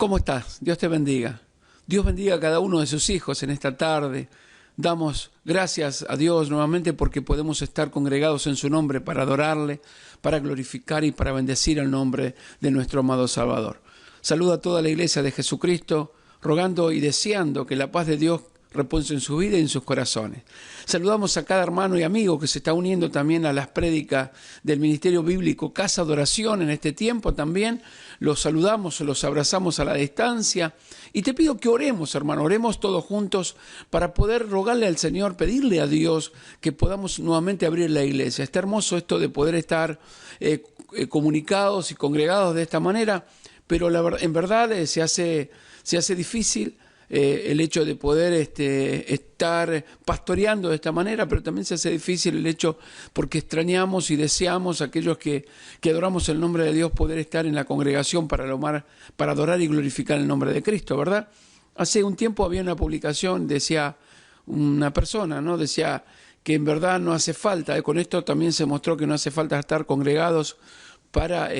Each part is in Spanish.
¿Cómo estás? Dios te bendiga. Dios bendiga a cada uno de sus hijos en esta tarde. Damos gracias a Dios nuevamente porque podemos estar congregados en su nombre para adorarle, para glorificar y para bendecir el nombre de nuestro amado Salvador. Saludo a toda la iglesia de Jesucristo, rogando y deseando que la paz de Dios repose en su vida y en sus corazones. Saludamos a cada hermano y amigo que se está uniendo también a las prédicas del Ministerio Bíblico Casa de Oración en este tiempo también. Los saludamos, los abrazamos a la distancia y te pido que oremos, hermano, oremos todos juntos para poder rogarle al Señor, pedirle a Dios que podamos nuevamente abrir la iglesia. Está hermoso esto de poder estar comunicados y congregados de esta manera, pero en verdad se hace difícil el hecho de poder estar pastoreando de esta manera, pero también se hace difícil el hecho porque extrañamos y deseamos a aquellos que adoramos el nombre de Dios poder estar en la congregación para adorar y glorificar el nombre de Cristo, ¿verdad? Hace un tiempo había una publicación, decía una persona, ¿no? Decía que en verdad no hace falta, con esto también se mostró que no hace falta estar congregados para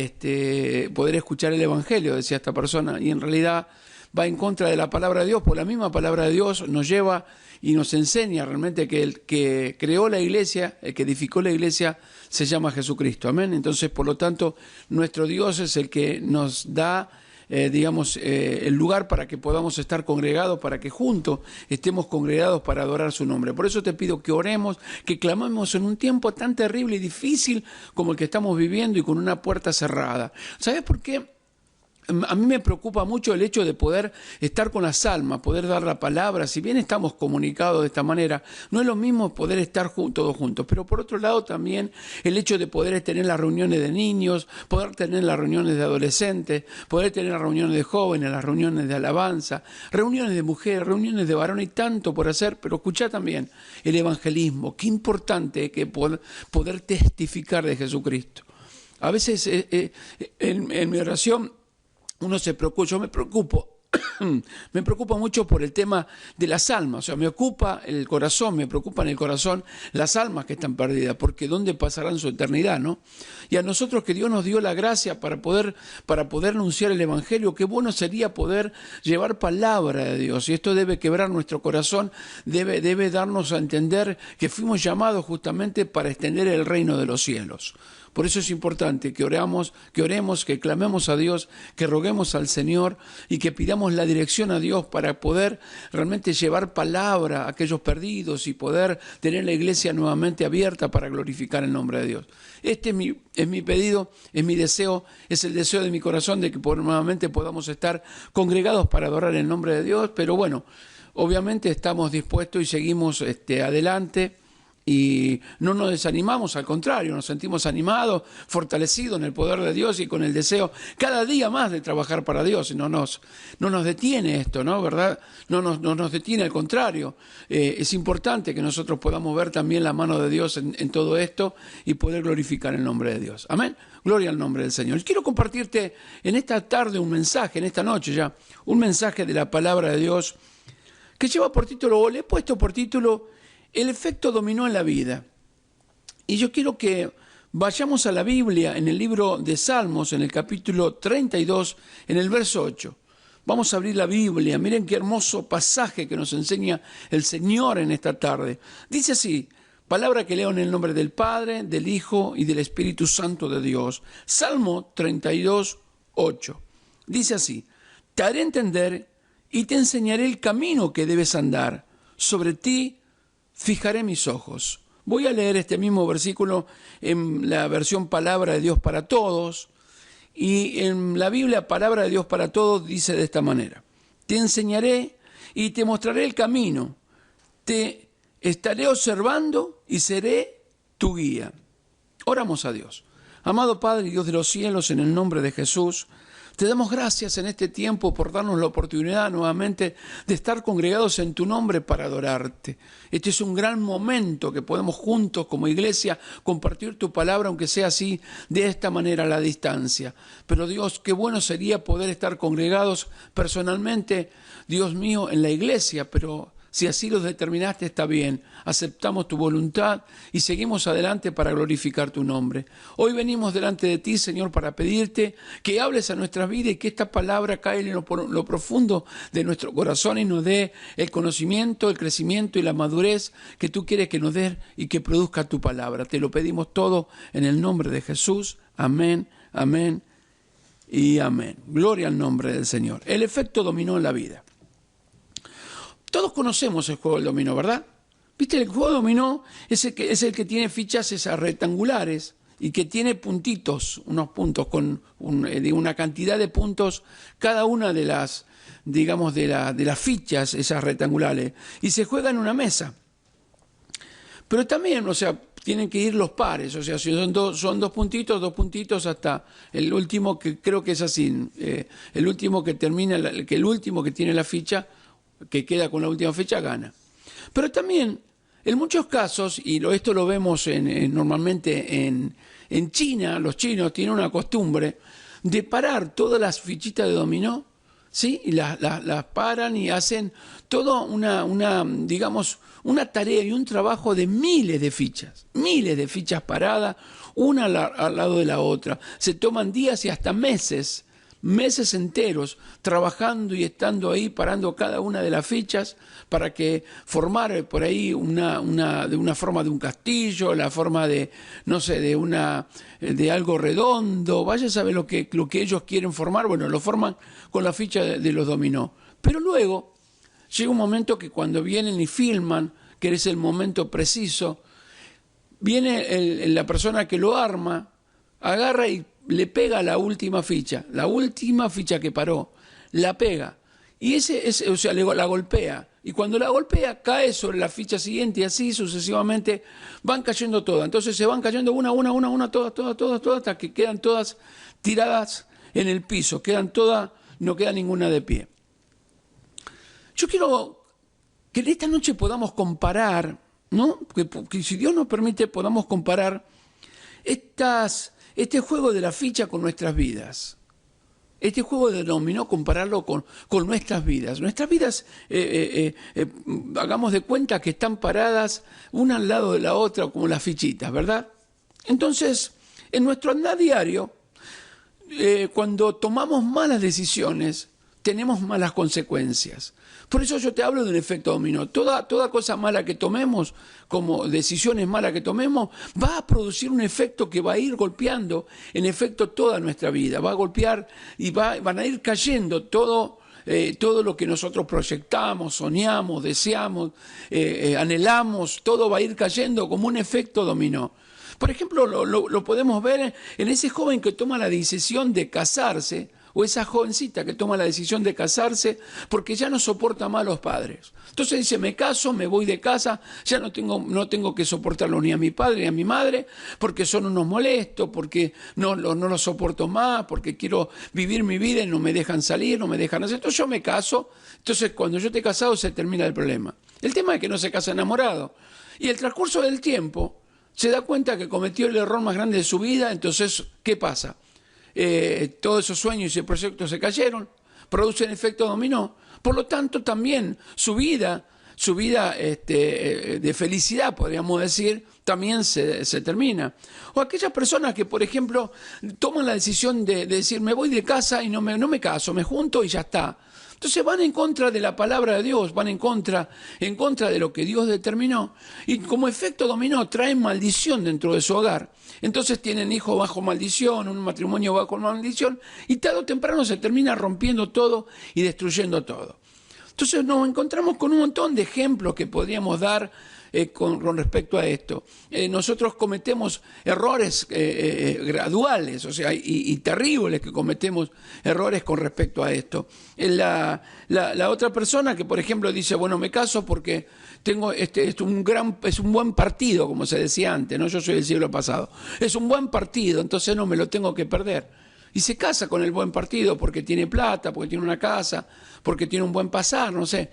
poder escuchar el Evangelio, decía esta persona, y en realidad va en contra de la palabra de Dios, porque la misma palabra de Dios nos lleva y nos enseña realmente que el que creó la iglesia, el que edificó la iglesia, se llama Jesucristo. Amén. Entonces, por lo tanto, nuestro Dios es el que nos da, el lugar para que podamos estar congregados, para que juntos estemos congregados para adorar su nombre. Por eso te pido que oremos, que clamemos en un tiempo tan terrible y difícil como el que estamos viviendo y con una puerta cerrada. ¿Sabes por qué? A mí me preocupa mucho el hecho de poder estar con las almas, poder dar la palabra. Si bien estamos comunicados de esta manera, no es lo mismo poder estar todos juntos. Pero por otro lado también el hecho de poder tener las reuniones de niños, poder tener las reuniones de adolescentes, poder tener las reuniones de jóvenes, las reuniones de alabanza, reuniones de mujeres, reuniones de varones, y tanto por hacer. Pero escuchá también el evangelismo. Qué importante que poder testificar de Jesucristo. A veces en mi oración uno se preocupa, yo me preocupo mucho por el tema de las almas, o sea, me preocupa en el corazón las almas que están perdidas, porque ¿dónde pasarán su eternidad, no? Y a nosotros que Dios nos dio la gracia para poder anunciar el Evangelio, qué bueno sería poder llevar palabra de Dios, y esto debe quebrar nuestro corazón, debe darnos a entender que fuimos llamados justamente para extender el reino de los cielos. Por eso es importante que oremos, que clamemos a Dios, que roguemos al Señor y que pidamos la dirección a Dios para poder realmente llevar palabra a aquellos perdidos y poder tener la iglesia nuevamente abierta para glorificar el nombre de Dios. Este es mi pedido, es mi deseo, es el deseo de mi corazón de que nuevamente podamos estar congregados para adorar el nombre de Dios, pero bueno, obviamente estamos dispuestos y seguimos adelante. Y no nos desanimamos, al contrario, nos sentimos animados, fortalecidos en el poder de Dios y con el deseo cada día más de trabajar para Dios. No nos detiene esto, ¿no? ¿Verdad? No nos detiene, al contrario. Es importante que nosotros podamos ver también la mano de Dios en todo esto y poder glorificar el nombre de Dios. Amén. Gloria al nombre del Señor. Quiero compartirte en esta tarde un mensaje, en esta noche ya, un mensaje de la palabra de Dios que lleva por título, o le he puesto por título, el efecto dominó en la vida. Y yo quiero que vayamos a la Biblia en el libro de Salmos, en el capítulo 32, en el verso 8. Vamos a abrir la Biblia. Miren qué hermoso pasaje que nos enseña el Señor en esta tarde. Dice así, palabra que leo en el nombre del Padre, del Hijo y del Espíritu Santo de Dios. Salmo 32, 8. Dice así, te haré entender y te enseñaré el camino que debes andar. Sobre ti fijaré mis ojos. Voy a leer este mismo versículo en la versión Palabra de Dios para Todos, y en la Biblia Palabra de Dios para Todos dice de esta manera, te enseñaré y te mostraré el camino, te estaré observando y seré tu guía. Oramos a Dios. Amado Padre, Dios de los cielos, en el nombre de Jesús, te damos gracias en este tiempo por darnos la oportunidad nuevamente de estar congregados en tu nombre para adorarte. Este es un gran momento que podemos juntos como iglesia compartir tu palabra, aunque sea así, de esta manera a la distancia. Pero Dios, qué bueno sería poder estar congregados personalmente, Dios mío, en la iglesia, pero Si así lo determinaste, está bien. Aceptamos tu voluntad y seguimos adelante para glorificar tu nombre. Hoy venimos delante de ti, Señor, para pedirte que hables a nuestras vidas y que esta palabra caiga en lo profundo de nuestro corazón y nos dé el conocimiento, el crecimiento y la madurez que tú quieres que nos dé y que produzca tu palabra. Te lo pedimos todo en el nombre de Jesús. Amén, amén y amén. Gloria al nombre del Señor. El efecto dominó en la vida. Todos conocemos el juego del dominó, ¿verdad? ¿Viste? El juego dominó es el que tiene fichas esas rectangulares y que tiene puntitos, unos puntos con una cantidad de puntos, cada una de las, digamos, de las fichas esas rectangulares, y se juega en una mesa. Pero también, o sea, tienen que ir los pares, o sea, si son dos puntitos hasta el último, que creo que es así, el último que termina, el último que tiene la ficha, que queda con la última fecha, gana. Pero también, en muchos casos, y esto lo vemos normalmente en China, los chinos tienen una costumbre de parar todas las fichitas de dominó, ¿sí? Y las paran y hacen toda digamos, una tarea y un trabajo de miles de fichas paradas, una al lado de la otra. Se toman días y hasta meses enteros trabajando y estando ahí, parando cada una de las fichas para que formar por ahí de una forma de un castillo, la forma de, no sé, de algo redondo. Vaya a saber lo que ellos quieren formar. Bueno, lo forman con la ficha de los dominó. Pero luego llega un momento que cuando vienen y filman, que es el momento preciso, viene la persona que lo arma, agarra y le pega la última ficha que paró, la pega, y o sea, la golpea, y cuando la golpea cae sobre la ficha siguiente y así sucesivamente van cayendo todas. Entonces se van cayendo una, todas, hasta que quedan todas tiradas en el piso, no queda ninguna de pie. Yo quiero que esta noche podamos comparar, ¿no? Que si Dios nos permite podamos comparar este juego de la ficha con nuestras vidas. Este juego de dominó, compararlo con nuestras vidas. Nuestras vidas, hagamos de cuenta que están paradas una al lado de la otra, como las fichitas, ¿verdad? Entonces, en nuestro andar diario, cuando tomamos malas decisiones, tenemos malas consecuencias. Por eso yo te hablo del efecto dominó. Toda cosa mala que tomemos, como decisiones malas que tomemos, va a producir un efecto que va a ir golpeando, en efecto, toda nuestra vida. Va a golpear y van a ir cayendo todo lo que nosotros proyectamos, soñamos, deseamos, anhelamos, todo va a ir cayendo como un efecto dominó. Por ejemplo, lo podemos ver en ese joven que toma la decisión de casarse, o esa jovencita que toma la decisión de casarse porque ya no soporta más a los padres. Entonces dice, me caso, me voy de casa, ya no tengo que soportarlo ni a mi padre ni a mi madre, porque son unos molestos, porque no los soporto más, porque quiero vivir mi vida y no me dejan salir, no me dejan hacer. Entonces yo me caso, entonces cuando yo esté casado se termina el problema. El tema es que no se casa enamorado. Y el transcurso del tiempo se da cuenta que cometió el error más grande de su vida. Entonces, ¿qué pasa? Todos esos sueños y proyectos se cayeron, producen efecto dominó. Por lo tanto, también su vida de felicidad, podríamos decir, también se termina. O aquellas personas que, por ejemplo, toman la decisión de decir, me voy de casa y no me caso, me junto y ya está. Entonces van en contra de la palabra de Dios, van en contra de lo que Dios determinó, y como efecto dominó traen maldición dentro de su hogar. Entonces tienen hijos bajo maldición, un matrimonio bajo maldición, y tarde o temprano se termina rompiendo todo y destruyendo todo. Entonces nos encontramos con un montón de ejemplos que podríamos dar con respecto a esto. Nosotros cometemos errores graduales, o sea, y terribles, que cometemos errores con respecto a esto. La otra persona que, por ejemplo, dice, bueno, me caso porque tengo es un buen partido, como se decía antes, ¿no? Yo soy del siglo pasado. Es un buen partido, entonces no me lo tengo que perder. Y se casa con el buen partido porque tiene plata, porque tiene una casa, porque tiene un buen pasar, no sé.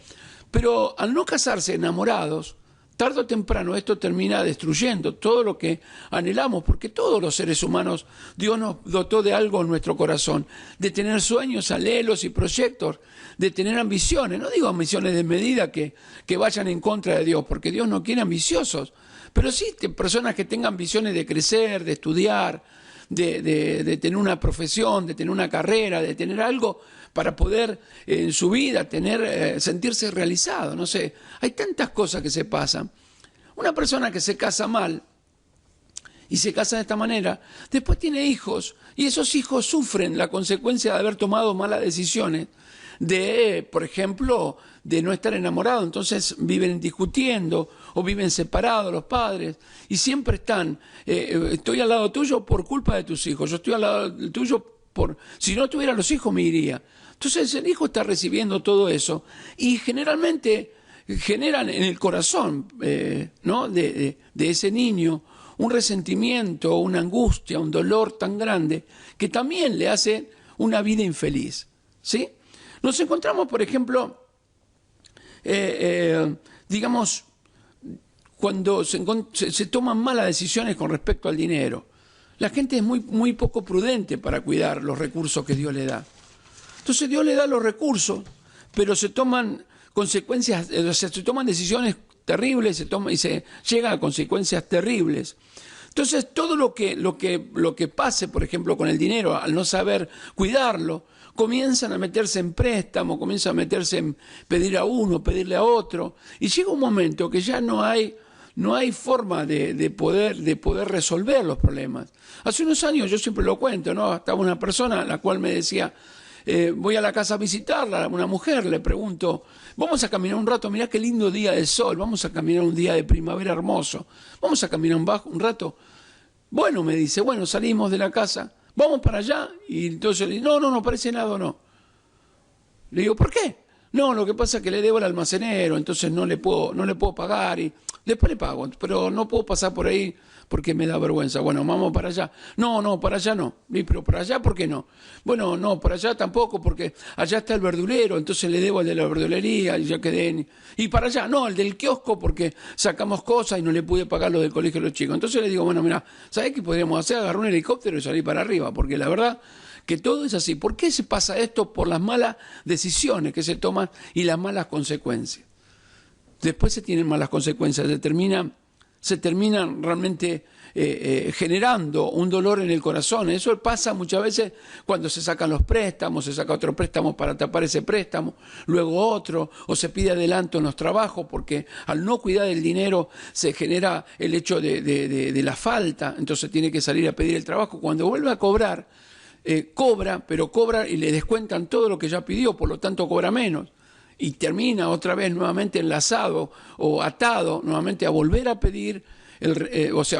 Pero al no casarse enamorados, tarde o temprano esto termina destruyendo todo lo que anhelamos, porque todos los seres humanos, Dios nos dotó de algo en nuestro corazón, de tener sueños, anhelos y proyectos, de tener ambiciones. No digo ambiciones de medida que vayan en contra de Dios, porque Dios no quiere ambiciosos, pero sí personas que tengan ambiciones de crecer, de estudiar, de tener una profesión, de tener una carrera, de tener algo para poder en su vida sentirse realizado. No sé, hay tantas cosas que se pasan. Una persona que se casa mal y se casa de esta manera, después tiene hijos y esos hijos sufren la consecuencia de haber tomado malas decisiones, por ejemplo, de no estar enamorado. Entonces viven discutiendo o viven separados los padres y siempre están, estoy al lado tuyo por culpa de tus hijos, yo estoy al lado tuyo si no tuviera los hijos me iría. Entonces el hijo está recibiendo todo eso y generalmente generan en el corazón ¿no? de ese niño un resentimiento, una angustia, un dolor tan grande que también le hace una vida infeliz, ¿sí? Nos encontramos, por ejemplo, digamos, cuando se toman malas decisiones con respecto al dinero. La gente es muy poco prudente para cuidar los recursos que Dios le da. Entonces Dios le da los recursos, pero se toman consecuencias, o sea, se toman decisiones terribles y se llega a consecuencias terribles. Entonces todo lo que pase, por ejemplo, con el dinero, al no saber cuidarlo, comienzan a meterse en préstamo, comienzan a meterse en pedir a uno, pedirle a otro, y llega un momento que ya no hay forma de poder resolver los problemas. Hace unos años, yo siempre lo cuento, ¿no? Estaba una persona la cual me decía, voy a la casa a visitarla, una mujer, le pregunto, vamos a caminar un rato, mirá qué lindo día de sol, vamos a caminar un día de primavera hermoso, vamos a caminar un rato. Bueno, me dice, bueno, salimos de la casa, vamos para allá, y entonces le digo, no parece nada, no. Le digo, ¿por qué? No, lo que pasa es que le debo al almacenero, entonces no le puedo pagar, y después le pago, pero no puedo pasar por ahí porque me da vergüenza. Bueno, vamos para allá. No, para allá no. Pero para allá, ¿por qué no? Bueno, no, para allá tampoco, porque allá está el verdulero, entonces le debo al de la verdulería y ya quedé. Y para allá, no, el del kiosco, porque sacamos cosas y no le pude pagar lo del colegio a los chicos. Entonces le digo, bueno, mira, ¿sabés qué podríamos hacer? Agarrar un helicóptero y salir para arriba, porque la verdad que todo es así. ¿Por qué se pasa esto? Por las malas decisiones que se toman y las malas consecuencias. Después se tienen malas consecuencias, se terminan realmente generando un dolor en el corazón. Eso pasa muchas veces cuando se sacan los préstamos, se saca otro préstamo para tapar ese préstamo, luego otro, o se pide adelanto en los trabajos, porque al no cuidar el dinero se genera el hecho de la falta, entonces tiene que salir a pedir el trabajo. Cuando vuelve a cobrar, cobra y le descuentan todo lo que ya pidió, por lo tanto cobra menos. Y termina otra vez nuevamente enlazado o atado nuevamente a volver a pedir,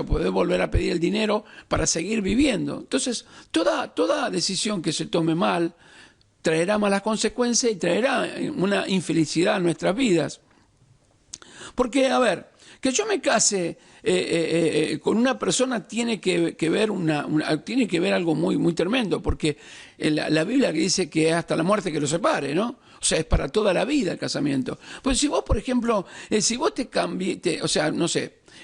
poder volver a pedir el dinero para seguir viviendo. Entonces, toda decisión que se tome mal traerá malas consecuencias y traerá una infelicidad a nuestras vidas. Porque, a ver, que yo me case con una persona tiene que ver algo muy tremendo, porque la Biblia que dice que es hasta la muerte que lo separe, ¿no? O sea, es para toda la vida el casamiento. Pues si vos, por ejemplo, si vos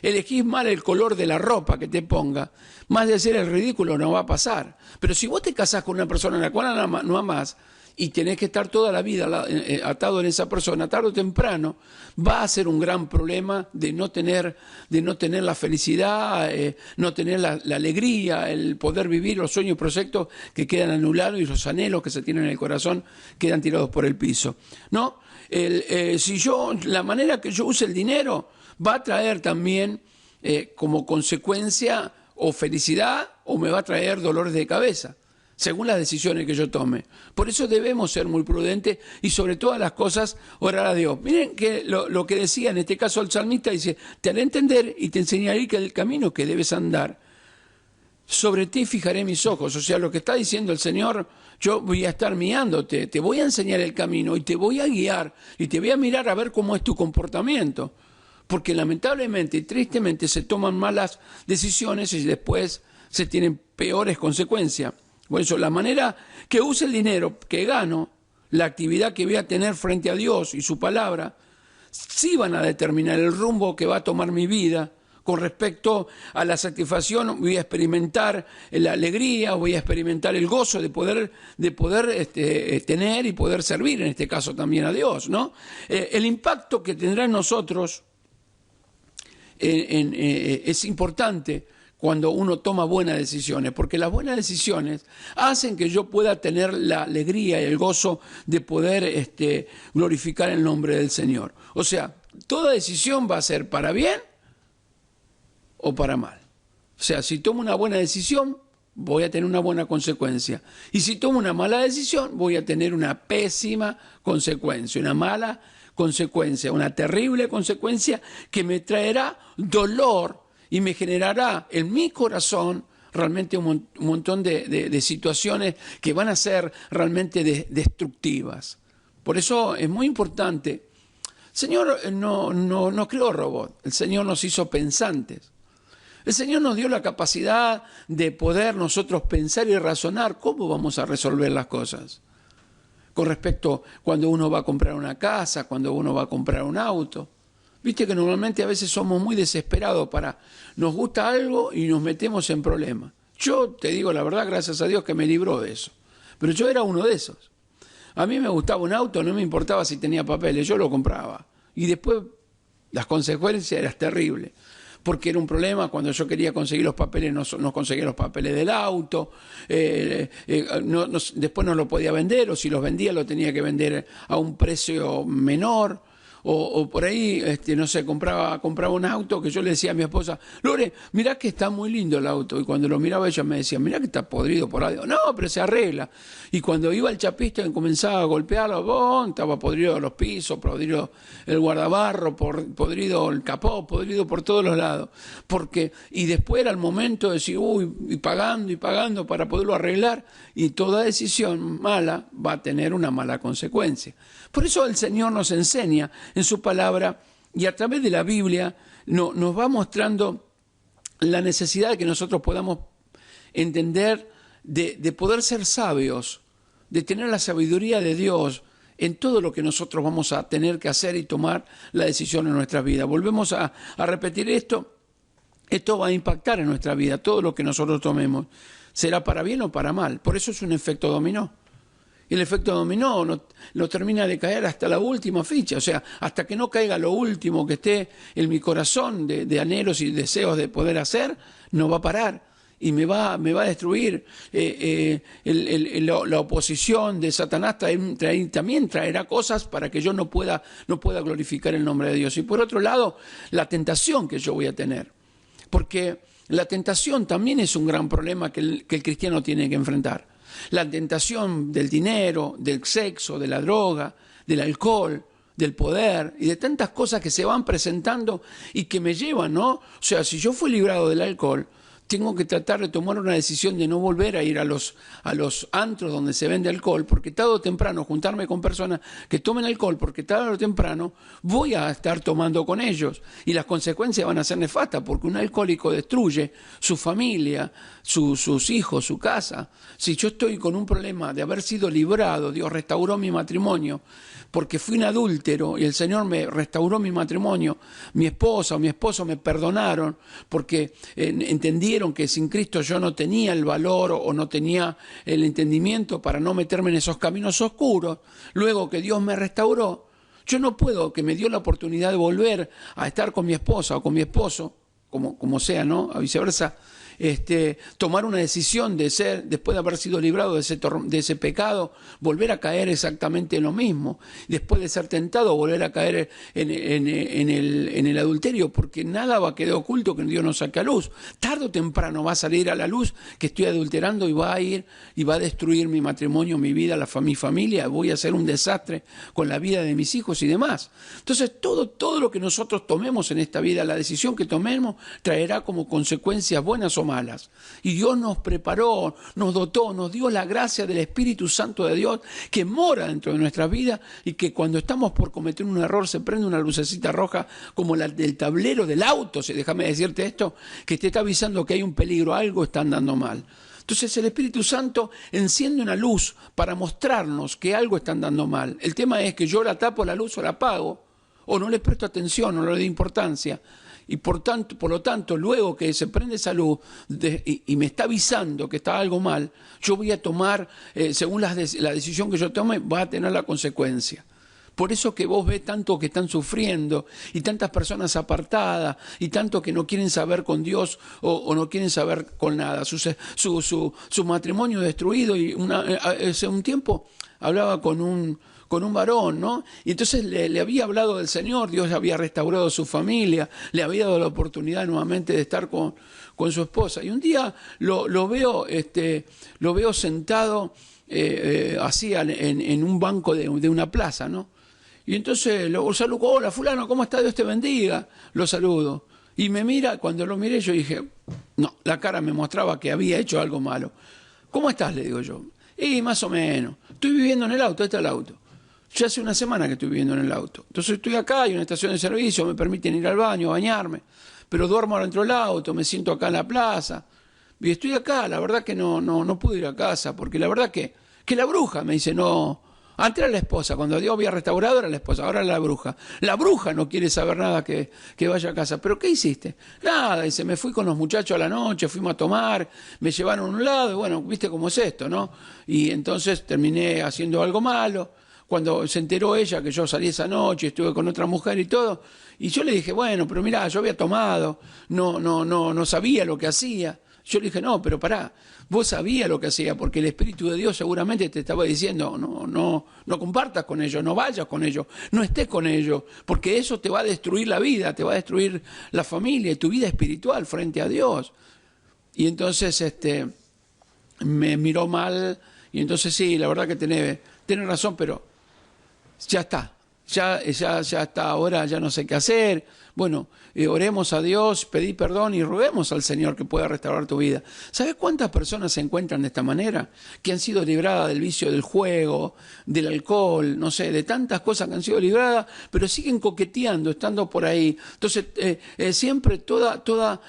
elegís mal el color de la ropa que te ponga, más de hacer el ridículo no va a pasar. Pero si vos te casás con una persona en la cual no amás y tenés que estar toda la vida atado en esa persona, tarde o temprano va a ser un gran problema de no tener la felicidad, no tener la alegría, el poder vivir los sueños y proyectos que quedan anulados y los anhelos que se tienen en el corazón quedan tirados por el piso, ¿no? La manera que yo use el dinero va a traer también como consecuencia o felicidad o me va a traer dolores de cabeza, según las decisiones que yo tome. Por eso debemos ser muy prudentes y sobre todas las cosas orar a Dios. Miren que lo que decía en este caso el salmista, dice, te haré entender y te enseñaré que el camino que debes andar, sobre ti fijaré mis ojos. O sea, lo que está diciendo el Señor, yo voy a estar mirándote, te voy a enseñar el camino y te voy a guiar y te voy a mirar a ver cómo es tu comportamiento. Porque lamentablemente y tristemente se toman malas decisiones y después se tienen peores consecuencias. Por eso, la manera que use el dinero que gano, la actividad que voy a tener frente a Dios y su palabra, sí van a determinar el rumbo que va a tomar mi vida. Con respecto a la satisfacción, voy a experimentar la alegría, voy a experimentar el gozo de poder tener y poder servir, en este caso también a Dios, ¿no? El impacto que tendrá en nosotros es importante cuando uno toma buenas decisiones, porque las buenas decisiones hacen que yo pueda tener la alegría y el gozo de poder glorificar el nombre del Señor. O sea, toda decisión va a ser para bien o para mal. O sea, si tomo una buena decisión, voy a tener una buena consecuencia. Y si tomo una mala decisión, voy a tener una pésima consecuencia, una mala consecuencia, una terrible consecuencia que me traerá dolor y me generará en mi corazón realmente un montón de situaciones que van a ser realmente destructivas. Por eso es muy importante. El Señor no creó robots, el Señor nos hizo pensantes. El Señor nos dio la capacidad de poder nosotros pensar y razonar cómo vamos a resolver las cosas. Con respecto cuando uno va a comprar una casa, cuando uno va a comprar un auto. Viste que normalmente a veces somos muy desesperados nos gusta algo y nos metemos en problemas. Yo te digo la verdad, gracias a Dios que me libró de eso. Pero yo era uno de esos. A mí me gustaba un auto, no me importaba si tenía papeles, yo lo compraba. Y después las consecuencias eran terribles. Porque era un problema cuando yo quería conseguir los papeles, no conseguía los papeles del auto, después no lo podía vender, o si los vendía lo tenía que vender a un precio menor, o por ahí, no sé, compraba un auto que yo le decía a mi esposa, Lore, mirá que está muy lindo el auto, y cuando lo miraba ella me decía, mirá que está podrido por radio, no, pero se arregla, y cuando iba al chapista y comenzaba a golpearlo, estaba podrido los pisos, podrido el guardabarro, podrido el capó, podrido por todos los lados, y después era el momento de decir, y pagando para poderlo arreglar, y toda decisión mala va a tener una mala consecuencia. Por eso el Señor nos enseña en su palabra y a través de la Biblia nos va mostrando la necesidad de que nosotros podamos entender de poder ser sabios, de tener la sabiduría de Dios en todo lo que nosotros vamos a tener que hacer y tomar la decisión en nuestra vida. Volvemos a repetir esto va a impactar en nuestra vida, todo lo que nosotros tomemos, será para bien o para mal. Por eso es un efecto dominó. El efecto dominó no termina de caer hasta la última ficha, o sea, hasta que no caiga lo último que esté en mi corazón de anhelos y deseos de poder hacer, no va a parar y me va a destruir. La oposición de Satanás también traerá cosas para que yo no pueda glorificar el nombre de Dios. Y por otro lado, la tentación que yo voy a tener, porque la tentación también es un gran problema que el cristiano tiene que enfrentar. La tentación del dinero, del sexo, de la droga, del alcohol, del poder y de tantas cosas que se van presentando y que me llevan, ¿no? O sea, si yo fui librado del alcohol, tengo que tratar de tomar una decisión de no volver a ir a los antros donde se vende alcohol, porque tarde o temprano juntarme con personas que tomen alcohol, porque tarde o temprano voy a estar tomando con ellos y las consecuencias van a ser nefastas, porque un alcohólico destruye su familia, sus hijos, su casa. Si yo estoy con un problema de haber sido librado, Dios restauró mi matrimonio, porque fui un adúltero y el Señor me restauró mi matrimonio, mi esposa o mi esposo me perdonaron porque entendieron que sin Cristo yo no tenía el valor o no tenía el entendimiento para no meterme en esos caminos oscuros. Luego que Dios me restauró, yo no puedo, que me dio la oportunidad de volver a estar con mi esposa o con mi esposo, como sea, ¿no? A viceversa, tomar una decisión de ser, después de haber sido librado de ese pecado, volver a caer exactamente en lo mismo, después de ser tentado, volver a caer en el adulterio, porque nada va a quedar oculto que Dios nos saque a luz. Tarde o temprano va a salir a la luz que estoy adulterando y va a ir y va a destruir mi matrimonio, mi vida, mi familia, voy a hacer un desastre con la vida de mis hijos y demás. Entonces todo lo que nosotros tomemos en esta vida, la decisión que tomemos, traerá como consecuencias buenas o malas. Y Dios nos preparó, nos dotó, nos dio la gracia del Espíritu Santo de Dios que mora dentro de nuestra vida y que cuando estamos por cometer un error se prende una lucecita roja como la del tablero del auto, déjame decirte esto, que te está avisando que hay un peligro, algo está andando mal. Entonces el Espíritu Santo enciende una luz para mostrarnos que algo está andando mal. El tema es que yo la tapo la luz o la apago, o no le presto atención, o no le doy importancia. Y por lo tanto, luego que se prende esa luz y me está avisando que está algo mal, yo voy a tomar, según la decisión que yo tome, va a tener la consecuencia. Por eso que vos ves tanto que están sufriendo y tantas personas apartadas y tanto que no quieren saber con Dios o no quieren saber con nada. Su matrimonio destruido. Y hace un tiempo hablaba con un varón, ¿no? Y entonces le había hablado del Señor, Dios había restaurado su familia, le había dado la oportunidad nuevamente de estar con su esposa. Y un día lo veo sentado así en un banco de una plaza, ¿no? Y entonces lo saludo, hola fulano, ¿cómo está? Dios te bendiga. Lo saludo. Y me mira, cuando lo miré yo dije, no, la cara me mostraba que había hecho algo malo. ¿Cómo estás? Le digo yo. Y más o menos. Estoy viviendo en el auto, este es el auto. Ya hace una semana que estoy viviendo en el auto. Entonces estoy acá, hay una estación de servicio, me permiten ir al baño, bañarme. Pero duermo dentro del auto, me siento acá en la plaza. Y estoy acá, la verdad que no pude ir a casa, porque la verdad que la bruja me dice, no. Antes era la esposa, cuando Dios había restaurado era la esposa, ahora es la bruja. La bruja no quiere saber nada que vaya a casa. ¿Pero qué hiciste? Nada, dice, me fui con los muchachos a la noche, fuimos a tomar, me llevaron a un lado, y bueno, viste cómo es esto, ¿no? Y entonces terminé haciendo algo malo. Cuando se enteró ella que yo salí esa noche, estuve con otra mujer y todo, y yo le dije, bueno, pero mirá, yo había tomado, no sabía lo que hacía. Yo le dije, no, pero pará, vos sabías lo que hacía, porque el Espíritu de Dios seguramente te estaba diciendo, no compartas con ellos, no vayas con ellos, no estés con ellos, porque eso te va a destruir la vida, te va a destruir la familia y tu vida espiritual frente a Dios. Y entonces me miró mal, y entonces sí, la verdad que tenés razón, pero ya está. Ya está, ahora ya no sé qué hacer. Bueno, oremos a Dios, pedí perdón y roguemos al Señor que pueda restaurar tu vida. ¿Sabes cuántas personas se encuentran de esta manera? Que han sido libradas del vicio del juego, del alcohol, no sé, de tantas cosas que han sido libradas, pero siguen coqueteando, estando por ahí. Entonces, siempre toda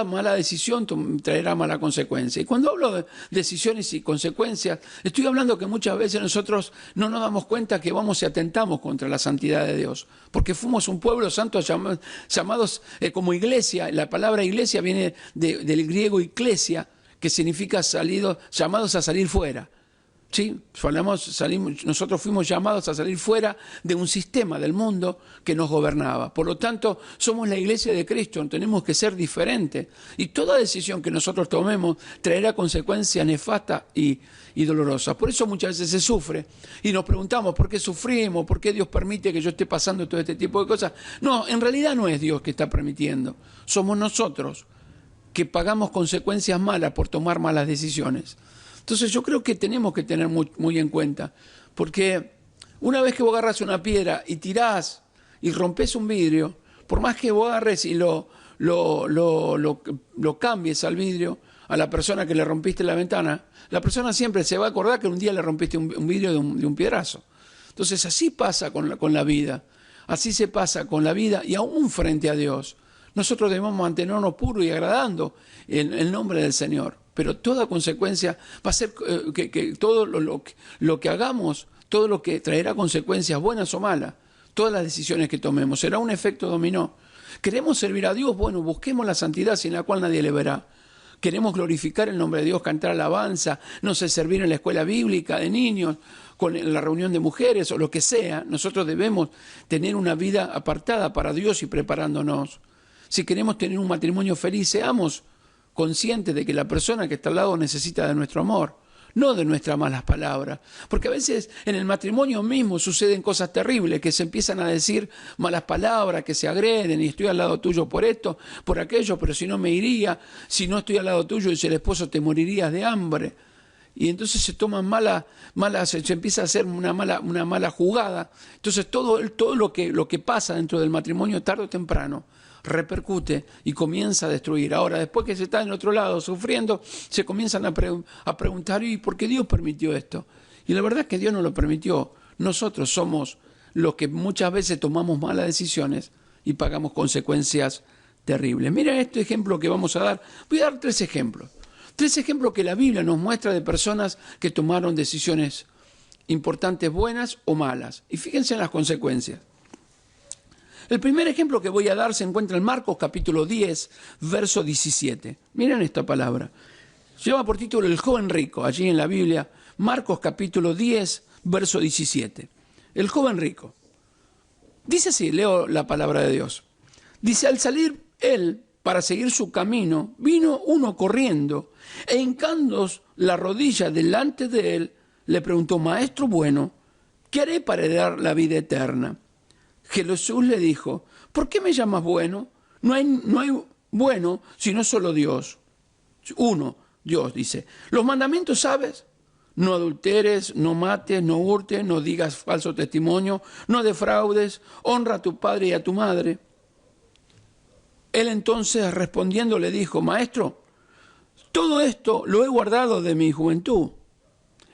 mala decisión traerá mala consecuencia. Y cuando hablo de decisiones y consecuencias, estoy hablando que muchas veces nosotros no nos damos cuenta que vamos y atentamos contra la santidad de Dios, porque fuimos un pueblo santo llamados como iglesia. La palabra iglesia viene del griego iglesia, que significa llamados a salir fuera. ¿Sí? Nosotros fuimos llamados a salir fuera de un sistema del mundo que nos gobernaba. Por lo tanto, somos la iglesia de Cristo, tenemos que ser diferentes. Y toda decisión que nosotros tomemos traerá consecuencias nefastas y dolorosas. Por eso muchas veces se sufre y nos preguntamos por qué sufrimos, por qué Dios permite que yo esté pasando todo este tipo de cosas. No, en realidad no es Dios que está permitiendo, somos nosotros que pagamos consecuencias malas por tomar malas decisiones. Entonces yo creo que tenemos que tener muy en cuenta, porque una vez que vos agarras una piedra y tirás y rompes un vidrio, por más que vos agarres y lo cambies al vidrio, a la persona que le rompiste la ventana, la persona siempre se va a acordar que un día le rompiste un vidrio de un piedrazo. Entonces así pasa con la vida, así se pasa con la vida y aún frente a Dios. Nosotros debemos mantenernos puros y agradando en el nombre del Señor. Pero toda consecuencia va a ser que todo lo que hagamos, todo lo que traerá consecuencias buenas o malas, todas las decisiones que tomemos, será un efecto dominó. ¿Queremos servir a Dios? Bueno, busquemos la santidad sin la cual nadie le verá. ¿Queremos glorificar el nombre de Dios, cantar alabanza, no sé, servir en la escuela bíblica de niños, con la reunión de mujeres o lo que sea? Nosotros debemos tener una vida apartada para Dios y preparándonos. Si queremos tener un matrimonio feliz, seamos conscientes de que la persona que está al lado necesita de nuestro amor, no de nuestras malas palabras. Porque a veces en el matrimonio mismo suceden cosas terribles, que se empiezan a decir malas palabras, que se agreden, y estoy al lado tuyo por esto, por aquello, pero si no me iría, si no estoy al lado tuyo, dice el esposo, te morirías de hambre. Y entonces se toman se empieza a hacer una mala jugada. Entonces todo lo que pasa dentro del matrimonio, tarde o temprano, repercute y comienza a destruir. Ahora, después que se está en otro lado sufriendo, se comienzan a preguntar, ¿y por qué Dios permitió esto? Y la verdad es que Dios no lo permitió. Nosotros somos los que muchas veces tomamos malas decisiones y pagamos consecuencias terribles. Mira este ejemplo que vamos a dar. Voy a dar 3 ejemplos. 3 ejemplos que la Biblia nos muestra de personas que tomaron decisiones importantes, buenas o malas. Y fíjense en las consecuencias. El primer ejemplo que voy a dar se encuentra en Marcos capítulo 10, verso 17. Miren esta palabra. Lleva por título El joven rico, allí en la Biblia, Marcos capítulo 10, verso 17. El joven rico. Dice así, leo la palabra de Dios. Dice, al salir él para seguir su camino, vino uno corriendo e hincando la rodilla delante de él, le preguntó, Maestro bueno, ¿qué haré para heredar la vida eterna? Jesús le dijo, ¿por qué me llamas bueno? No hay bueno sino solo Dios. Uno, Dios, dice. Los mandamientos, ¿sabes? No adulteres, no mates, no hurtes, no digas falso testimonio, no defraudes, honra a tu padre y a tu madre. Él entonces respondiendo le dijo, Maestro, todo esto lo he guardado de mi juventud.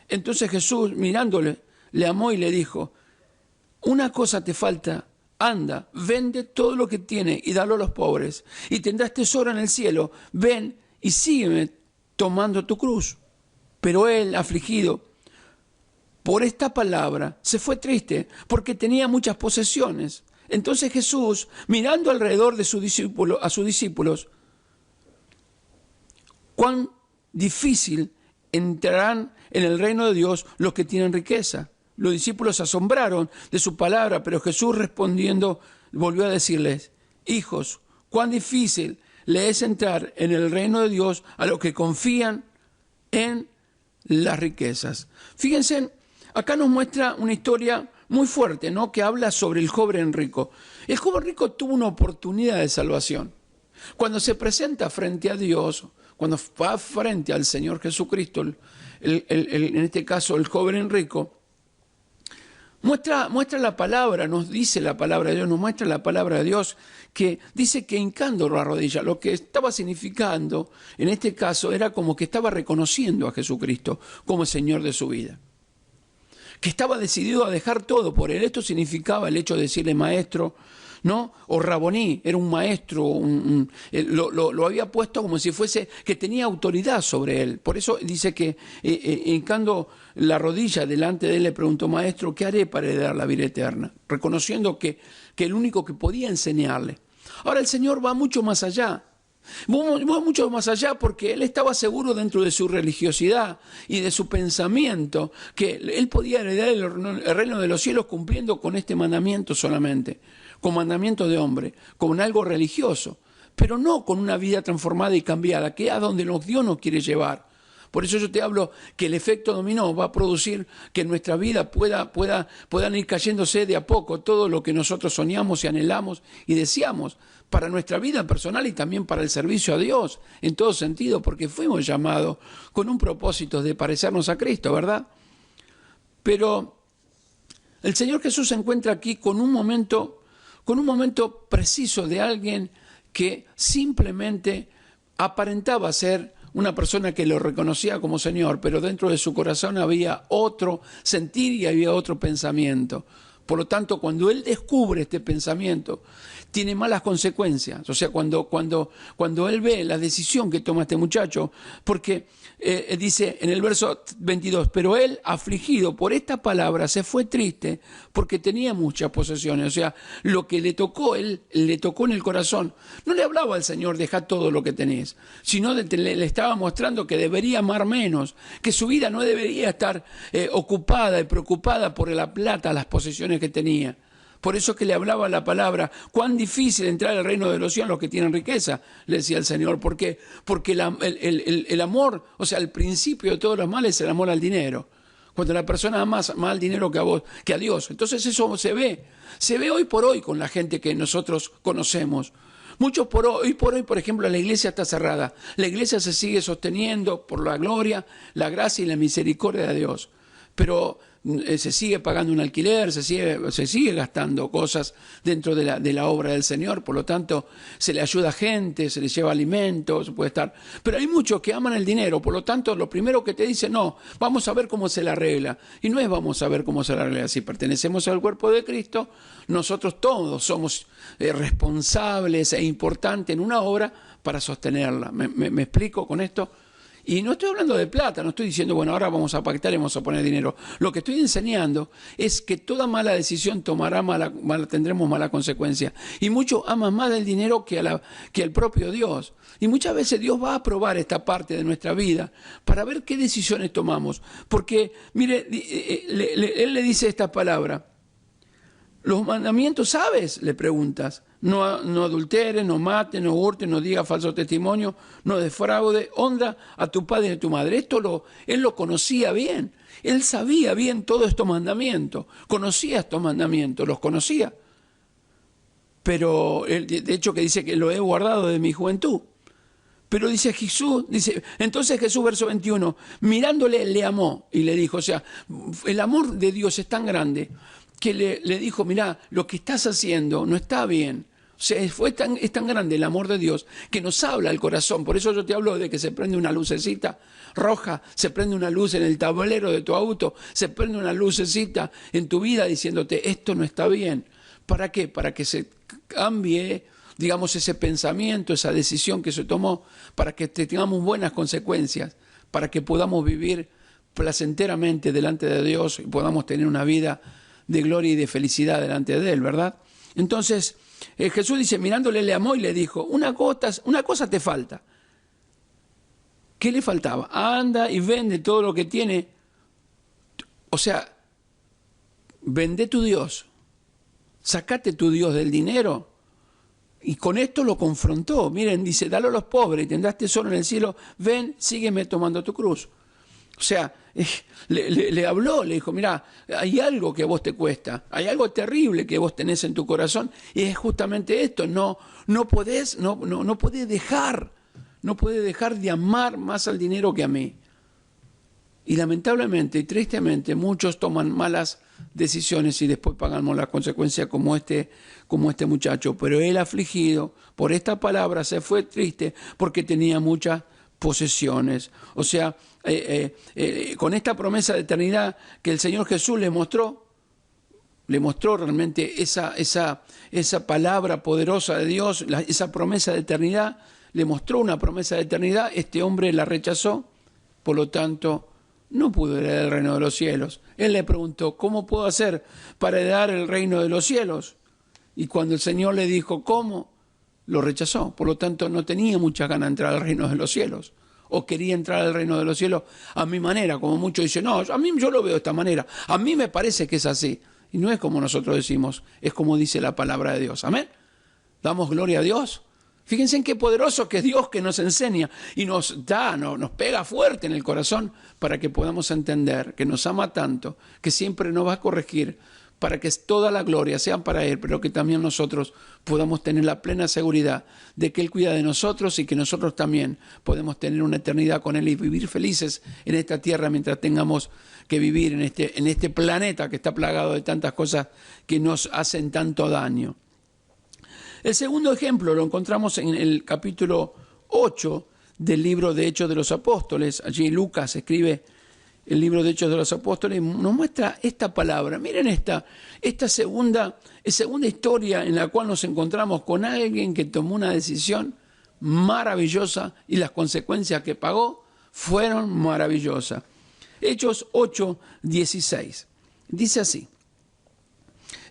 Entonces Jesús, mirándole, le amó y le dijo, una cosa te falta, anda, vende todo lo que tienes y dalo a los pobres, y tendrás tesoro en el cielo, ven y sígueme tomando tu cruz. Pero él, afligido por esta palabra, se fue triste porque tenía muchas posesiones. Entonces Jesús, mirando alrededor de a sus discípulos, cuán difícil entrarán en el reino de Dios los que tienen riqueza. Los discípulos se asombraron de su palabra, pero Jesús respondiendo volvió a decirles, hijos, cuán difícil le es entrar en el reino de Dios a los que confían en las riquezas. Fíjense, acá nos muestra una historia muy fuerte, ¿no? Que habla sobre el joven rico. El joven rico tuvo una oportunidad de salvación. Cuando se presenta frente a Dios, cuando va frente al Señor Jesucristo, en este caso el joven rico, muestra la palabra, nos dice la palabra de Dios, nos muestra la palabra de Dios, que dice que hincando la rodilla, lo que estaba significando, en este caso, era como que estaba reconociendo a Jesucristo como el Señor de su vida. Que estaba decidido a dejar todo por él. Esto significaba el hecho de decirle maestro, ¿no? O Raboní, era un maestro, lo había puesto como si fuese, que tenía autoridad sobre él. Por eso dice que hincando la rodilla delante de él le preguntó, maestro, ¿qué haré para heredar la vida eterna? Reconociendo que el único que podía enseñarle. Ahora el Señor va mucho más allá. Va mucho más allá porque él estaba seguro dentro de su religiosidad y de su pensamiento que él podía heredar el reino de los cielos cumpliendo con este mandamiento solamente, con mandamiento de hombre, con algo religioso, pero no con una vida transformada y cambiada, que es a donde Dios nos quiere llevar. Por eso yo te hablo que el efecto dominó va a producir que en nuestra vida puedan ir cayéndose de a poco todo lo que nosotros soñamos y anhelamos y deseamos para nuestra vida personal y también para el servicio a Dios, en todo sentido, porque fuimos llamados con un propósito de parecernos a Cristo, ¿verdad? Pero el Señor Jesús se encuentra aquí con un momento preciso de alguien que simplemente aparentaba ser una persona que lo reconocía como Señor, pero dentro de su corazón había otro sentir y había otro pensamiento. Por lo tanto, cuando él descubre este pensamiento, tiene malas consecuencias. O sea, cuando él ve la decisión que toma este muchacho, porque dice en el verso 22, pero él, afligido por esta palabra, se fue triste porque tenía muchas posesiones. O sea, lo que le tocó, él le tocó en el corazón. No le hablaba al Señor, deja todo lo que tenés, sino le estaba mostrando que debería amar menos, que su vida no debería estar ocupada y preocupada por la plata, las posesiones que tenía. Por eso que le hablaba la palabra, cuán difícil entrar al reino de los cielos los que tienen riqueza, le decía el Señor. ¿Por qué? Porque el amor, o sea, el principio de todos los males es el amor al dinero. Cuando la persona ama más al dinero que a Dios. Entonces eso se ve hoy por hoy con la gente que nosotros conocemos. Muchos hoy por hoy, por ejemplo, la iglesia está cerrada. La iglesia se sigue sosteniendo por la gloria, la gracia y la misericordia de Dios. Pero se sigue pagando un alquiler, se sigue gastando cosas dentro de la obra del Señor, por lo tanto se le ayuda a gente, se le lleva alimentos, puede estar. Pero hay muchos que aman el dinero, por lo tanto lo primero que te dicen, no, vamos a ver cómo se la arregla. Y no es vamos a ver cómo se la arregla. Si pertenecemos al cuerpo de Cristo, nosotros todos somos responsables e importantes en una obra para sostenerla. ¿Me explico con esto? Y no estoy hablando de plata, no estoy diciendo, bueno, ahora vamos a pactar y vamos a poner dinero. Lo que estoy enseñando es que toda mala decisión tendremos mala consecuencia. Y muchos aman más el dinero que al propio Dios. Y muchas veces Dios va a probar esta parte de nuestra vida para ver qué decisiones tomamos. Porque, mire, Él le dice esta palabra. ¿Los mandamientos sabes?, le preguntas. No adulteres, no mates, no hurtes, no digas falso testimonio, no defraude, honra a tu padre y a tu madre. Él lo conocía bien. Él sabía bien todos estos mandamientos. Conocía estos mandamientos, los conocía. Pero, de hecho, que dice que lo he guardado de mi juventud. Pero dice Jesús, entonces Jesús, verso 21, mirándole le amó y le dijo, o sea, el amor de Dios es tan grande que le dijo, mirá, lo que estás haciendo no está bien. O sea, es tan grande el amor de Dios que nos habla el corazón. Por eso yo te hablo de que se prende una lucecita roja, se prende una luz en el tablero de tu auto, se prende una lucecita en tu vida diciéndote, esto no está bien. ¿Para qué? Para que se cambie, digamos, ese pensamiento, esa decisión que se tomó, para que tengamos buenas consecuencias, para que podamos vivir placenteramente delante de Dios y podamos tener una vida de gloria y de felicidad delante de Él, ¿verdad? Entonces, Jesús dice, mirándole le amó y le dijo, una cosa te falta. ¿Qué le faltaba? Anda y vende todo lo que tiene. O sea, vende tu Dios. Sacate tu Dios del dinero. Y con esto lo confrontó. Miren, dice, dalo a los pobres, tendrás tesoro en el cielo. Ven, sígueme tomando tu cruz. O sea, le habló, le dijo, mirá, hay algo que a vos te cuesta, hay algo terrible que vos tenés en tu corazón, y es justamente esto, no podés dejar de amar más al dinero que a mí. Y lamentablemente y tristemente muchos toman malas decisiones y después pagamos las consecuencias como este muchacho. Pero él, afligido por esta palabra, se fue triste porque tenía muchas posesiones. O sea, con esta promesa de eternidad que el Señor Jesús le mostró realmente esa palabra poderosa de Dios, esa promesa de eternidad, le mostró una promesa de eternidad. Este hombre la rechazó, por lo tanto no pudo heredar el reino de los cielos. Él le preguntó, ¿cómo puedo hacer para heredar el reino de los cielos? Y cuando el Señor le dijo, ¿cómo?, lo rechazó. Por lo tanto, no tenía mucha ganas de entrar al reino de los cielos. O quería entrar al reino de los cielos a mi manera, como muchos dicen, no, yo lo veo de esta manera. A mí me parece que es así. Y no es como nosotros decimos, es como dice la palabra de Dios. Amén. Damos gloria a Dios. Fíjense en qué poderoso que es Dios, que nos enseña y nos pega fuerte en el corazón para que podamos entender que nos ama tanto, que siempre nos va a corregir, para que toda la gloria sea para Él, pero que también nosotros podamos tener la plena seguridad de que Él cuida de nosotros y que nosotros también podemos tener una eternidad con Él y vivir felices en esta tierra mientras tengamos que vivir en este planeta que está plagado de tantas cosas que nos hacen tanto daño. El segundo ejemplo lo encontramos en el capítulo 8 del libro de Hechos de los Apóstoles. Allí Lucas escribe el libro de Hechos de los Apóstoles, nos muestra esta palabra. Miren esta segunda historia en la cual nos encontramos con alguien que tomó una decisión maravillosa y las consecuencias que pagó fueron maravillosas. Hechos 8, 16. Dice así.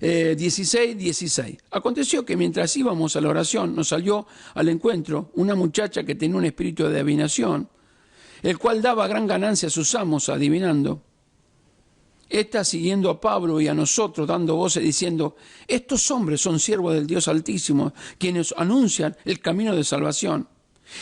16. Aconteció que mientras íbamos a la oración nos salió al encuentro una muchacha que tenía un espíritu de adivinación, el cual daba gran ganancia a sus amos adivinando. Esta, siguiendo a Pablo y a nosotros, dando voces diciendo, estos hombres son siervos del Dios Altísimo, quienes anuncian el camino de salvación.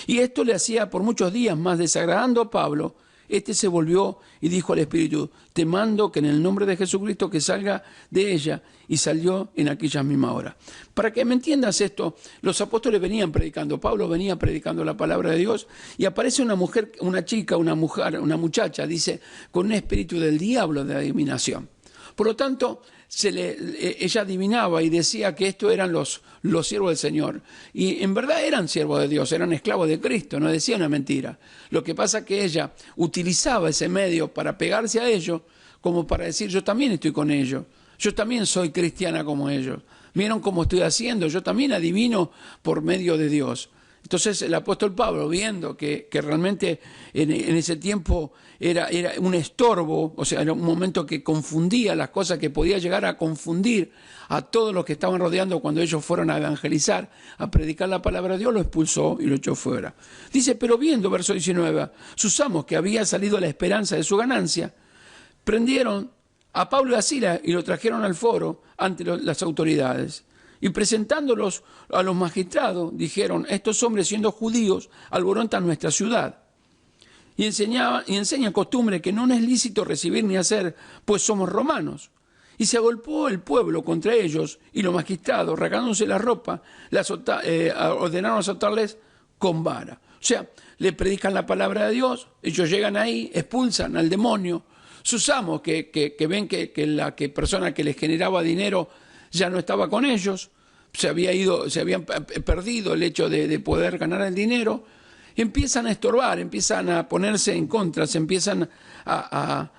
Y esto le hacía por muchos días más, desagradando a Pablo. Este se volvió y dijo al espíritu, te mando que en el nombre de Jesucristo que salga de ella, y salió en aquella misma hora. Para que me entiendas esto, los apóstoles venían predicando, Pablo venía predicando la palabra de Dios, y aparece una mujer, una muchacha, dice, con un espíritu del diablo de adivinación. Por lo tanto, ella adivinaba y decía que estos eran los siervos del Señor. Y en verdad eran siervos de Dios, eran esclavos de Cristo, no decía una mentira. Lo que pasa es que ella utilizaba ese medio para pegarse a ellos, como para decir, yo también estoy con ellos, yo también soy cristiana como ellos. ¿Vieron cómo estoy haciendo? Yo también adivino por medio de Dios. Entonces el apóstol Pablo, viendo que realmente en ese tiempo era un estorbo, o sea, era un momento que confundía las cosas, que podía llegar a confundir a todos los que estaban rodeando cuando ellos fueron a evangelizar, a predicar la palabra de Dios, lo expulsó y lo echó fuera. Dice, pero viendo, verso 19, sus amos que había salido la esperanza de su ganancia, prendieron a Pablo y a Silas y lo trajeron al foro ante las autoridades. Y presentándolos a los magistrados, dijeron, estos hombres siendo judíos alborotan nuestra ciudad. Y enseñan costumbre que no nos es lícito recibir ni hacer, pues somos romanos. Y se agolpó el pueblo contra ellos, y los magistrados, rasgándose la ropa, ordenaron azotarles con vara. O sea, le predican la palabra de Dios, ellos llegan ahí, expulsan al demonio. Sus amos, que ven que la persona que les generaba dinero ya no estaba con ellos, se habían perdido el hecho de poder ganar el dinero, empiezan a estorbar, empiezan a ponerse en contra, se empiezan a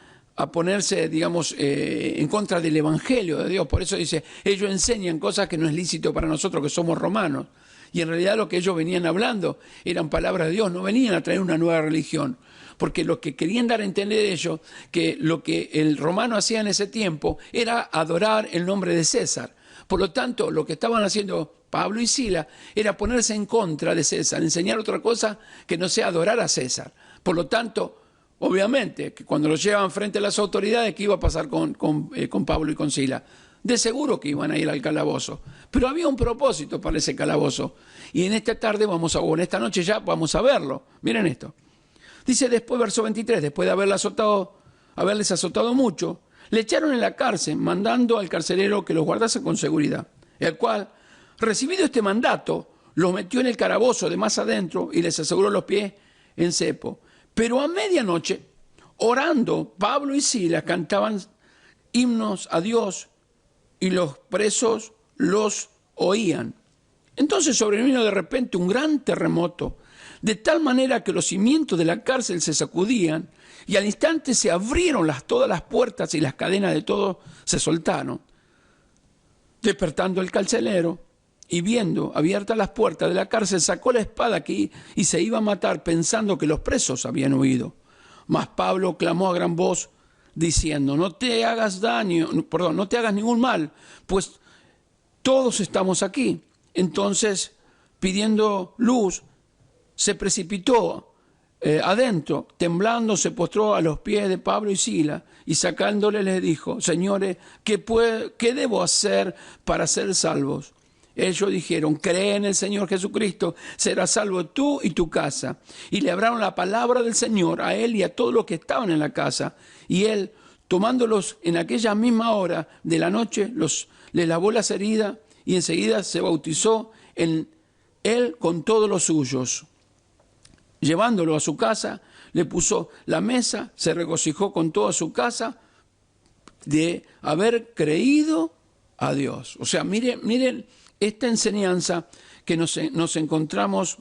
ponerse, digamos, en contra del Evangelio de Dios. Por eso dice, ellos enseñan cosas que no es lícito para nosotros que somos romanos. Y en realidad lo que ellos venían hablando eran palabras de Dios, no venían a traer una nueva religión. Porque lo que querían dar a entender ellos, que lo que el romano hacía en ese tiempo era adorar el nombre de César. Por lo tanto, lo que estaban haciendo Pablo y Silas era ponerse en contra de César, enseñar otra cosa que no sea adorar a César. Por lo tanto, obviamente, que cuando los llevaban frente a las autoridades, ¿qué iba a pasar con Pablo y con Silas? De seguro que iban a ir al calabozo. Pero había un propósito para ese calabozo. Y en esta tarde o en esta noche ya vamos a verlo. Miren esto. Dice después, verso 23, después de haberles azotado mucho, le echaron en la cárcel, mandando al carcelero que los guardase con seguridad, el cual, recibido este mandato, los metió en el calabozo de más adentro y les aseguró los pies en cepo. Pero a medianoche, orando, Pablo y Silas cantaban himnos a Dios y los presos los oían. Entonces sobrevino de repente un gran terremoto, de tal manera que los cimientos de la cárcel se sacudían y al instante se abrieron todas las puertas y las cadenas de todos se soltaron. Despertando el carcelero y viendo abiertas las puertas de la cárcel, sacó la espada aquí y se iba a matar pensando que los presos habían huido. Mas Pablo clamó a gran voz diciendo, no te hagas ningún mal, pues todos estamos aquí. Entonces, pidiendo luz, se precipitó adentro, temblando, se postró a los pies de Pablo y Silas y sacándole les dijo, señores, ¿qué debo hacer para ser salvos? Ellos dijeron, cree en el Señor Jesucristo, serás salvo tú y tu casa. Y le hablaron la palabra del Señor a él y a todos los que estaban en la casa. Y él, tomándolos en aquella misma hora de la noche, les lavó las heridas y enseguida se bautizó en él con todos los suyos. Llevándolo a su casa, le puso la mesa, se regocijó con toda su casa de haber creído a Dios. O sea, miren esta enseñanza que nos encontramos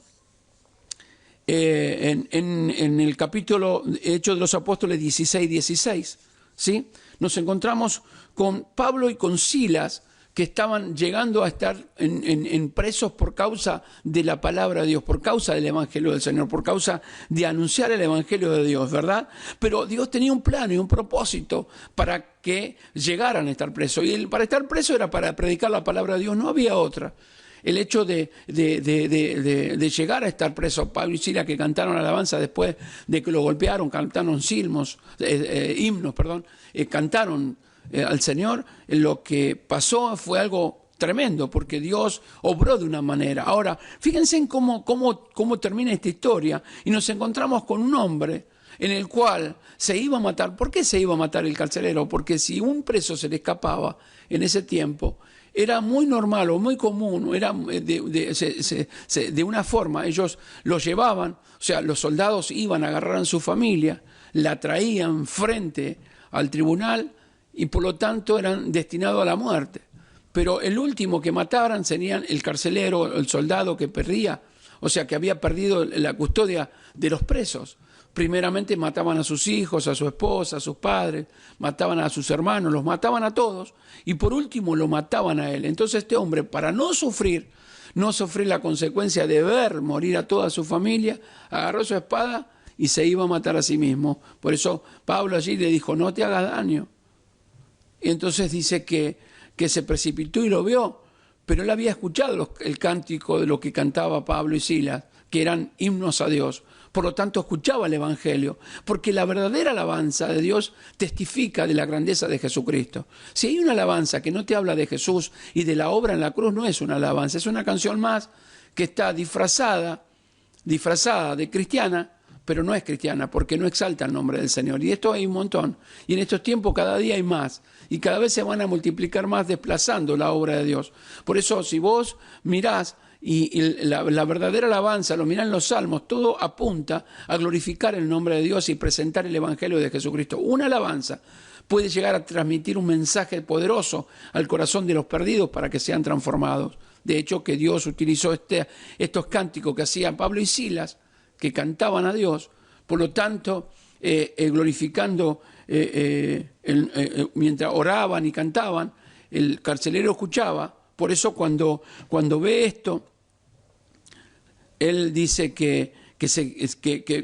en el capítulo Hechos de los Apóstoles 16, ¿sí? Nos encontramos con Pablo y con Silas, que estaban llegando a estar en presos por causa de la palabra de Dios, por causa del Evangelio del Señor, por causa de anunciar el Evangelio de Dios, ¿verdad? Pero Dios tenía un plan y un propósito para que llegaran a estar presos. Y para estar preso era para predicar la palabra de Dios, no había otra. El hecho de llegar a estar presos, Pablo y Silas, que cantaron alabanza después de que lo golpearon, cantaron himnos, cantaron al Señor, lo que pasó fue algo tremendo, porque Dios obró de una manera. Ahora, fíjense en cómo termina esta historia, y nos encontramos con un hombre en el cual se iba a matar. ¿Por qué se iba a matar el carcelero? Porque si un preso se le escapaba en ese tiempo, era muy normal o muy común, era de una forma, ellos lo llevaban, o sea, los soldados iban a agarrar a su familia, la traían frente al tribunal, y por lo tanto eran destinados a la muerte. Pero el último que mataran serían el carcelero, el soldado que perdía, o sea, que había perdido la custodia de los presos. primeramente mataban a sus hijos, a su esposa, a sus padres, mataban a sus hermanos, los mataban a todos, y por último lo mataban a él. Entonces este hombre, para no sufrir la consecuencia de ver morir a toda su familia, agarró su espada y se iba a matar a sí mismo. Por eso Pablo allí le dijo, no te hagas daño. Y entonces dice que se precipitó y lo vio, pero él había escuchado el cántico de lo que cantaba Pablo y Silas, que eran himnos a Dios. Por lo tanto, escuchaba el Evangelio, porque la verdadera alabanza de Dios testifica de la grandeza de Jesucristo. Si hay una alabanza que no te habla de Jesús y de la obra en la cruz, no es una alabanza, es una canción más que está disfrazada de cristiana, pero no es cristiana, porque no exalta el nombre del Señor. Y esto hay un montón. Y en estos tiempos cada día hay más. Y cada vez se van a multiplicar más desplazando la obra de Dios. Por eso, si vos mirás, y la verdadera alabanza, lo mirá en los salmos, todo apunta a glorificar el nombre de Dios y presentar el Evangelio de Jesucristo. Una alabanza puede llegar a transmitir un mensaje poderoso al corazón de los perdidos para que sean transformados. De hecho, que Dios utilizó estos cánticos que hacían Pablo y Silas, que cantaban a Dios, por lo tanto, glorificando, mientras oraban y cantaban, el carcelero escuchaba. Por eso cuando ve esto, él dice que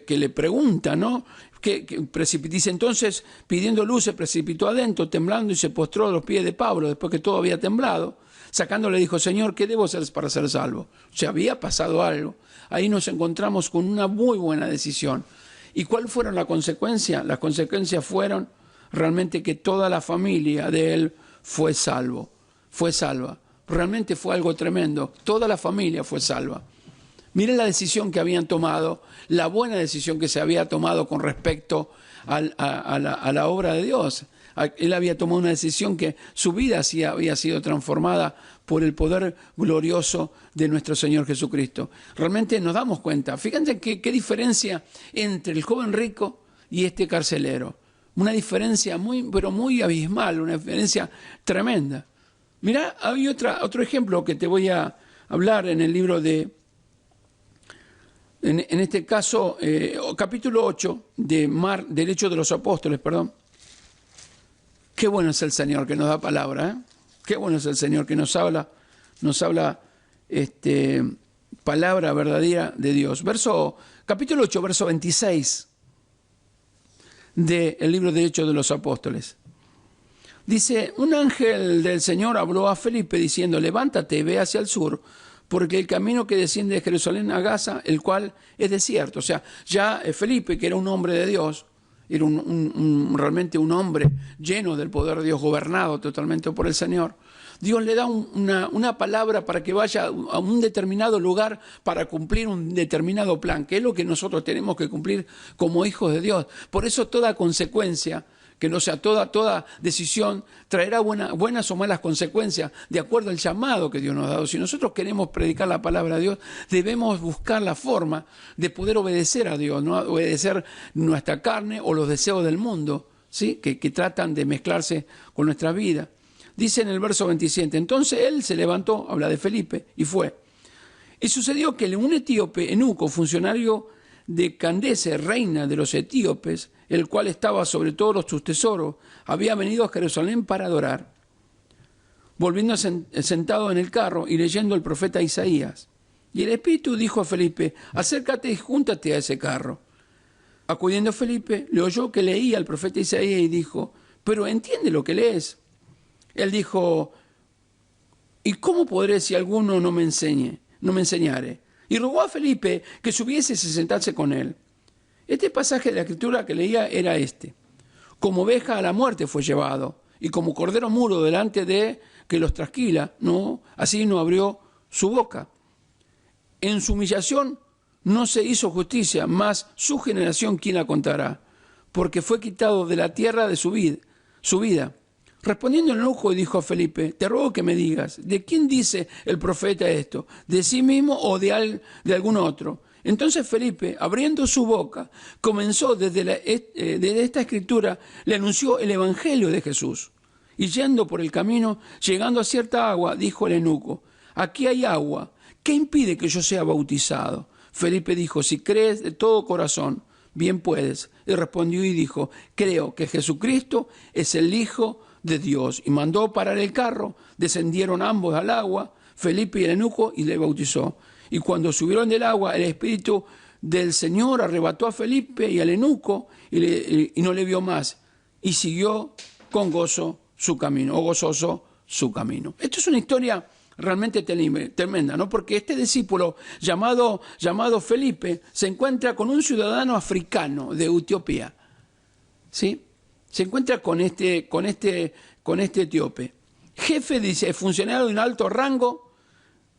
le pregunta, ¿no? Dice, entonces, pidiendo luz, se precipitó adentro, temblando, y se postró a los pies de Pablo, después que todo había temblado. Sacándole dijo, Señor, ¿qué debo hacer para ser salvo? O sea, había pasado algo. Ahí nos encontramos con una muy buena decisión. ¿Y cuáles fueron las consecuencias? Las consecuencias fueron realmente que toda la familia de él fue salva. Realmente fue algo tremendo. Toda la familia fue salva. Miren la decisión que habían tomado, la buena decisión que se había tomado con respecto a la obra de Dios. Él había tomado una decisión que su vida había sido transformada por el poder glorioso de nuestro Señor Jesucristo. Realmente nos damos cuenta. Fíjense qué diferencia entre el joven rico y este carcelero. Una diferencia pero muy abismal, una diferencia tremenda. Mirá, hay otro ejemplo que te voy a hablar en el libro en este caso, capítulo 8 del Hechos de los Apóstoles, perdón. Qué bueno es el Señor que nos da palabra, ¿eh? Qué bueno es el Señor que nos habla palabra verdadera de Dios. Capítulo 8, verso 26 del libro de Hechos de los Apóstoles. Dice, un ángel del Señor habló a Felipe diciendo, levántate, ve hacia el sur, porque el camino que desciende de Jerusalén a Gaza, el cual es desierto. O sea, ya Felipe, que era un hombre de Dios, era realmente un hombre lleno del poder de Dios, gobernado totalmente por el Señor. Dios le da una palabra para que vaya a un determinado lugar para cumplir un determinado plan, que es lo que nosotros tenemos que cumplir como hijos de Dios. Por eso toda consecuencia, que no sea toda decisión, traerá buenas o malas consecuencias de acuerdo al llamado que Dios nos ha dado. Si nosotros queremos predicar la palabra de Dios, debemos buscar la forma de poder obedecer a Dios, no obedecer nuestra carne o los deseos del mundo, ¿sí? que tratan de mezclarse con nuestra vida. Dice en el verso 27, entonces él se levantó, habla de Felipe, y fue. Y sucedió que un etíope, eunuco, funcionario de Candace, reina de los etíopes, el cual estaba sobre todos sus tesoros, había venido a Jerusalén para adorar, volviendo sentado en el carro y leyendo el profeta Isaías. Y el Espíritu dijo a Felipe, acércate y júntate a ese carro. Acudiendo Felipe, le oyó que leía el profeta Isaías y dijo, pero entiende lo que lees. Él dijo, ¿y cómo podré si alguno no me enseñare? Y rogó a Felipe que subiese y se sentase con él. Este pasaje de la Escritura que leía era este. Como oveja a la muerte fue llevado, y como cordero mudo delante de que los trasquila, así no abrió su boca. En su humillación no se hizo justicia, mas su generación, ¿quién la contará? Porque fue quitado de la tierra de su vida. Respondiendo el eunuco dijo a Felipe, te ruego que me digas, ¿de quién dice el profeta esto? ¿De sí mismo o de algún otro? Entonces Felipe, abriendo su boca, comenzó desde esta escritura, le anunció el evangelio de Jesús. Y yendo por el camino, llegando a cierta agua, dijo el eunuco, aquí hay agua, ¿qué impide que yo sea bautizado? Felipe dijo, si crees de todo corazón, bien puedes. Y respondió y dijo, creo que Jesucristo es el Hijo de Dios. Y mandó parar el carro, descendieron ambos al agua, Felipe y el eunuco, y le bautizó. Y cuando subieron del agua, el Espíritu del Señor arrebató a Felipe y al eunuco, y no le vio más, y siguió con gozo su camino, o gozoso su camino. Esto es una historia realmente tremenda, ¿no? Porque este discípulo llamado Felipe se encuentra con un ciudadano africano de Etiopía, ¿sí? Se encuentra con este etíope, jefe, dice, funcionario de un alto rango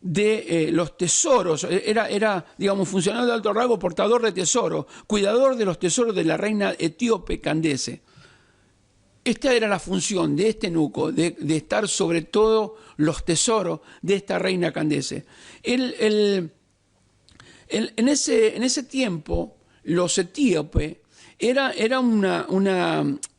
de los tesoros, era, digamos, funcionario de alto rango, portador de tesoros, cuidador de los tesoros de la reina etíope Candace. Esta era la función de este eunuco, de estar sobre todo los tesoros de esta reina Candace. En ese tiempo, los etíopes era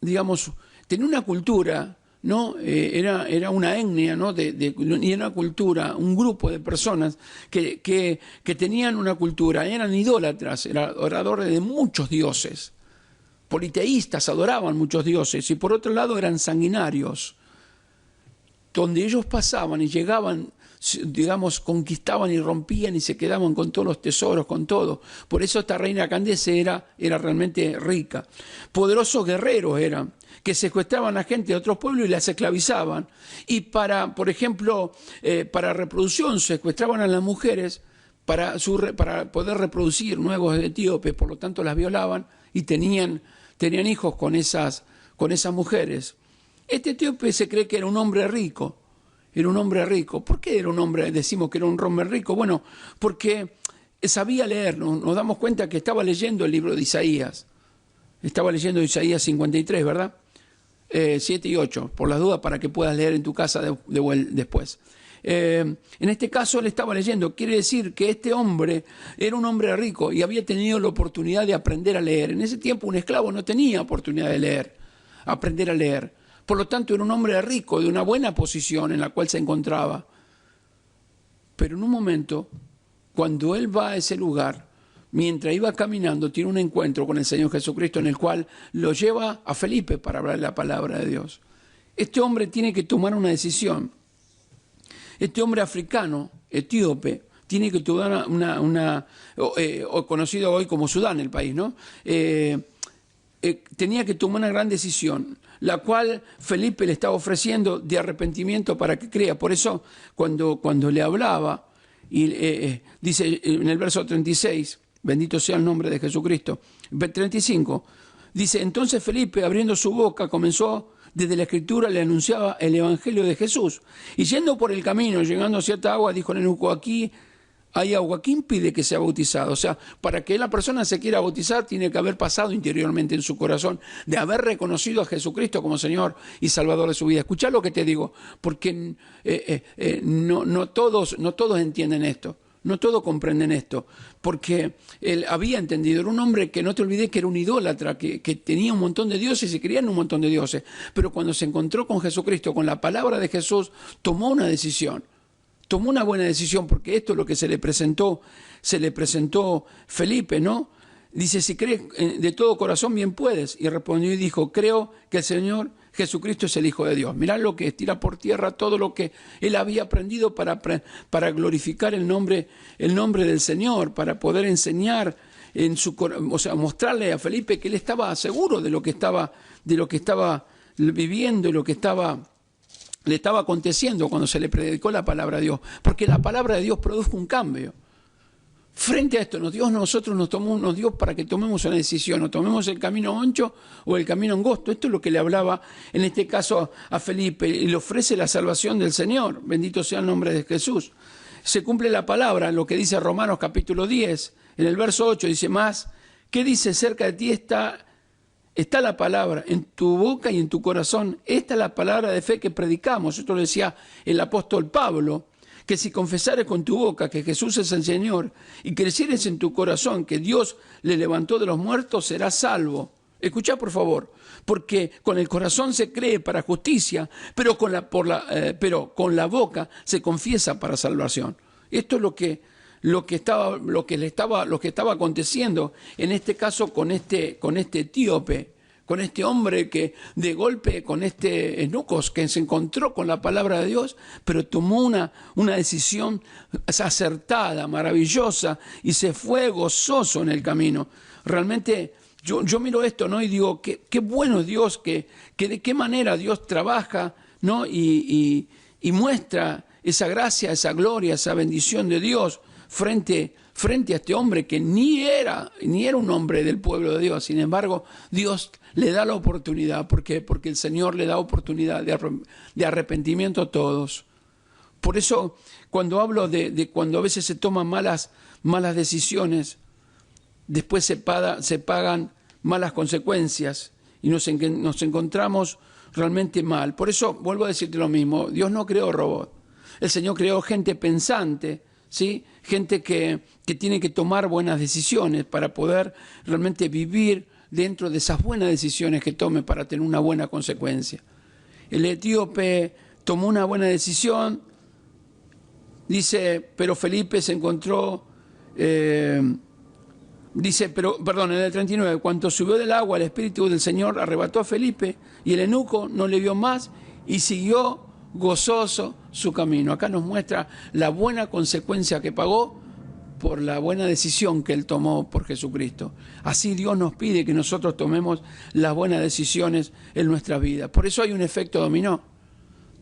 digamos, tenía una cultura, ¿no? Era una etnia, ¿no? Y una cultura, un grupo de personas que tenían una cultura, eran idólatras, eran adoradores de muchos dioses. Politeístas, adoraban muchos dioses, y por otro lado eran sanguinarios, donde ellos pasaban y llegaban, digamos, conquistaban y rompían y se quedaban con todos los tesoros, con todo. Por eso esta reina Candace era realmente rica. Poderosos guerreros eran, que secuestraban a gente de otros pueblos y las esclavizaban. Y por ejemplo, para reproducción, secuestraban a las mujeres para poder reproducir nuevos etíopes, por lo tanto las violaban y tenían hijos con esas mujeres. Este etíope se cree que era un hombre rico. Era un hombre rico. ¿Por qué era un hombre? Decimos que era un hombre rico. Bueno, porque sabía leer. Nos damos cuenta que estaba leyendo el libro de Isaías. Estaba leyendo Isaías 53, ¿verdad? 7 y 8, por las dudas, para que puedas leer en tu casa después. En este caso él estaba leyendo, quiere decir que este hombre era un hombre rico y había tenido la oportunidad de aprender a leer. En ese tiempo un esclavo no tenía oportunidad de leer, aprender a leer. Por lo tanto era un hombre rico, de una buena posición en la cual se encontraba. Pero en un momento, cuando él va a ese lugar, mientras iba caminando, tiene un encuentro con el Señor Jesucristo en el cual lo lleva a Felipe para hablar la palabra de Dios. Este hombre tiene que tomar una decisión. Este hombre africano, etíope, tiene que tomar conocido hoy como Sudán, el país, ¿no? Tenía que tomar una gran decisión, la cual Felipe le estaba ofreciendo de arrepentimiento para que crea. Por eso, cuando le hablaba, y dice en el verso 36, bendito sea el nombre de Jesucristo, 35, dice, entonces Felipe, abriendo su boca, comenzó desde la Escritura, le anunciaba el Evangelio de Jesús. Y yendo por el camino, llegando a cierta agua, dijo el eunuco, aquí hay agua, ¿qué impide que sea bautizado? O sea, para que la persona se quiera bautizar, tiene que haber pasado interiormente en su corazón, de haber reconocido a Jesucristo como Señor y Salvador de su vida. Escuchá lo que te digo, porque no todos entienden esto. No todos comprenden esto, porque él había entendido, era un hombre que no te olvides que era un idólatra, que tenía un montón de dioses y creía en un montón de dioses, pero cuando se encontró con Jesucristo, con la palabra de Jesús, tomó una decisión, tomó una buena decisión, porque esto es lo que se le presentó Felipe, ¿no? Dice, si crees de todo corazón, bien puedes. Y respondió y dijo, creo que el Señor Jesucristo es el Hijo de Dios. Mirá lo que tira por tierra todo lo que él había aprendido para glorificar el nombre del Señor, para poder enseñar mostrarle a Felipe que él estaba seguro de lo que estaba viviendo y lo que le estaba aconteciendo cuando se le predicó la palabra de Dios. Porque la palabra de Dios produjo un cambio. Frente a esto, nosotros nos dio para que tomemos una decisión, o tomemos el camino ancho o el camino angosto. Esto es lo que le hablaba en este caso a Felipe, y le ofrece la salvación del Señor. Bendito sea el nombre de Jesús. Se cumple la palabra, lo que dice Romanos capítulo 10, en el verso 8, dice más, ¿qué dice? Cerca de ti está la palabra, en tu boca y en tu corazón. Esta es la palabra de fe que predicamos. Esto lo decía el apóstol Pablo, que si confesares con tu boca que Jesús es el Señor y creyeres en tu corazón que Dios le levantó de los muertos, serás salvo. Escuchá, por favor, porque con el corazón se cree para justicia, pero con la boca se confiesa para salvación. Esto es lo que lo que estaba aconteciendo, en este caso con este etíope, con este hombre que de golpe, con este eunucos que se encontró con la palabra de Dios, pero tomó una decisión acertada, maravillosa, y se fue gozoso en el camino. Realmente yo miro esto, ¿no? Y digo, qué bueno es Dios, que de qué manera Dios trabaja, ¿no? Y muestra esa gracia, esa gloria, esa bendición de Dios frente a este hombre que ni era un hombre del pueblo de Dios. Sin embargo, Dios le da la oportunidad. ¿Por qué? Porque el Señor le da oportunidad de arrepentimiento a todos. Por eso, cuando hablo de cuando a veces se toman malas decisiones, después se pagan malas consecuencias y nos encontramos realmente mal. Por eso, vuelvo a decirte lo mismo, Dios no creó robots. El Señor creó gente pensante, ¿sí? Gente que tiene que tomar buenas decisiones para poder realmente vivir dentro de esas buenas decisiones que tome para tener una buena consecuencia. El etíope tomó una buena decisión, dice, pero Felipe se encontró, en el 39, cuando subió del agua el Espíritu del Señor arrebató a Felipe y el eunuco no le vio más y siguió gozoso su camino. Acá nos muestra la buena consecuencia que pagó por la buena decisión que él tomó por Jesucristo. Así Dios nos pide que nosotros tomemos las buenas decisiones en nuestra vida. Por eso hay un efecto dominó.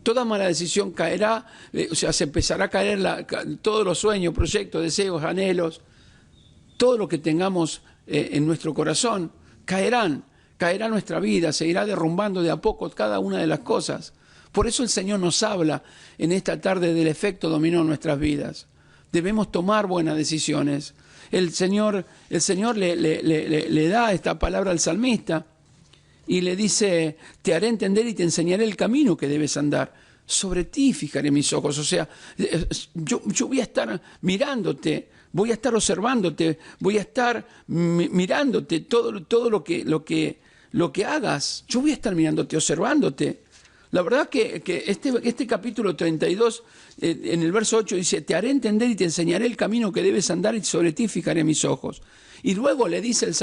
Toda mala decisión caerá, se empezará a caer todos los sueños, proyectos, deseos, anhelos, todo lo que tengamos en nuestro corazón, caerá nuestra vida, se irá derrumbando de a poco cada una de las cosas. Por eso el Señor nos habla en esta tarde del efecto dominó en nuestras vidas. Debemos tomar buenas decisiones. El Señor le da esta palabra al salmista y le dice, te haré entender y te enseñaré el camino que debes andar. Sobre ti fijaré mis ojos. O sea, yo voy a estar mirándote, voy a estar observándote, voy a estar mirándote todo lo que hagas. Yo voy a estar mirándote, observándote. La verdad que este capítulo 32, en el verso 8 dice, te haré entender y te enseñaré el camino que debes andar y sobre ti fijaré mis ojos. Y luego le dice el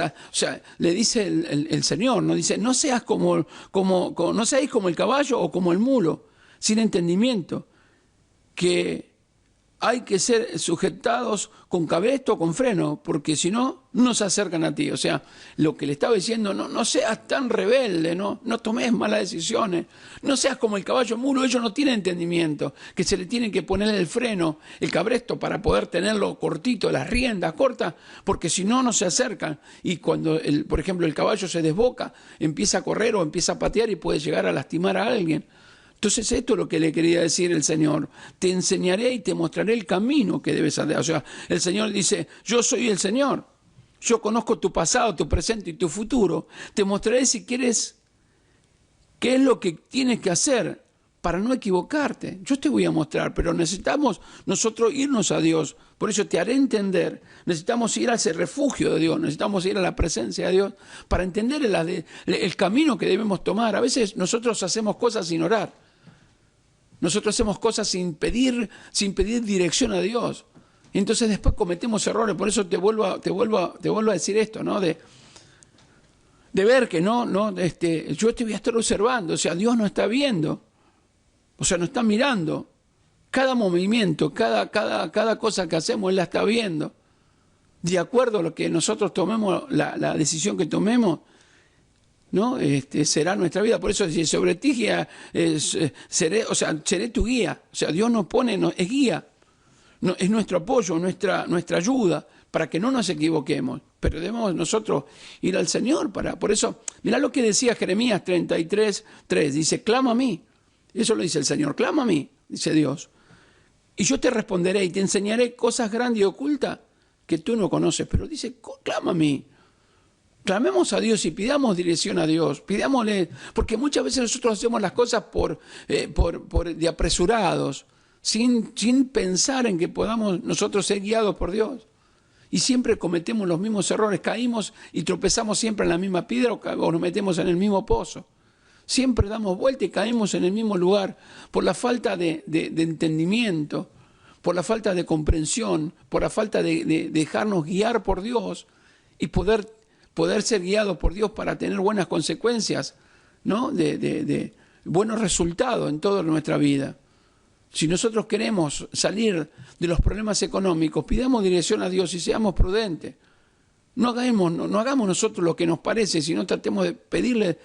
Señor, ¿no? Dice, no seáis como el caballo o como el mulo, sin entendimiento, que hay que ser sujetados con cabresto o con freno, porque si no, no se acercan a ti. O sea, lo que le estaba diciendo, no seas tan rebelde, no tomes malas decisiones, no seas como el caballo mulo, ellos no tienen entendimiento, que se le tienen que poner el freno, el cabresto, para poder tenerlo cortito, las riendas cortas, porque si no, no se acercan. Y cuando, por ejemplo, el caballo se desboca, empieza a correr o empieza a patear y puede llegar a lastimar a alguien. Entonces esto es lo que le quería decir el Señor. Te enseñaré y te mostraré el camino que debes andar. O sea, el Señor dice, yo soy el Señor. Yo conozco tu pasado, tu presente y tu futuro. Te mostraré, si quieres, qué es lo que tienes que hacer para no equivocarte. Yo te voy a mostrar, pero necesitamos nosotros irnos a Dios. Por eso te haré entender. Necesitamos ir a ese refugio de Dios, necesitamos ir a la presencia de Dios para entender el camino que debemos tomar. A veces nosotros hacemos cosas sin orar. Nosotros hacemos cosas sin pedir dirección a Dios. Y entonces después cometemos errores. Por eso te vuelvo a decir esto, ¿no? De ver que yo te voy a estar observando. O sea, Dios nos está viendo. O sea, nos está mirando. Cada movimiento, cada cosa que hacemos, Él la está viendo. De acuerdo a lo que nosotros tomemos, la decisión que tomemos, ¿no? Será nuestra vida. Por eso dice, sobre ti seré tu guía. O sea, Dios nos pone, es guía, no, es nuestro apoyo, nuestra ayuda, para que no nos equivoquemos. Pero debemos nosotros ir al Señor por eso. Mirá lo que decía Jeremías 33:3, dice, clama a mí. Eso lo dice el Señor, clama a mí, dice Dios. Y yo te responderé y te enseñaré cosas grandes y ocultas que tú no conoces. Pero dice, clama a mí. Clamemos a Dios y pidamos dirección a Dios, pidámosle, porque muchas veces nosotros hacemos las cosas de apresurados, sin pensar en que podamos nosotros ser guiados por Dios. Y siempre cometemos los mismos errores, caímos y tropezamos siempre en la misma piedra o nos metemos en el mismo pozo. Siempre damos vuelta y caemos en el mismo lugar por la falta de entendimiento, por la falta de comprensión, por la falta de dejarnos guiar por Dios y poder ser guiados por Dios para tener buenas consecuencias, ¿no? De buenos resultados en toda nuestra vida. Si nosotros queremos salir de los problemas económicos, pidamos dirección a Dios y seamos prudentes. No hagamos nosotros lo que nos parece, sino tratemos de pedirle,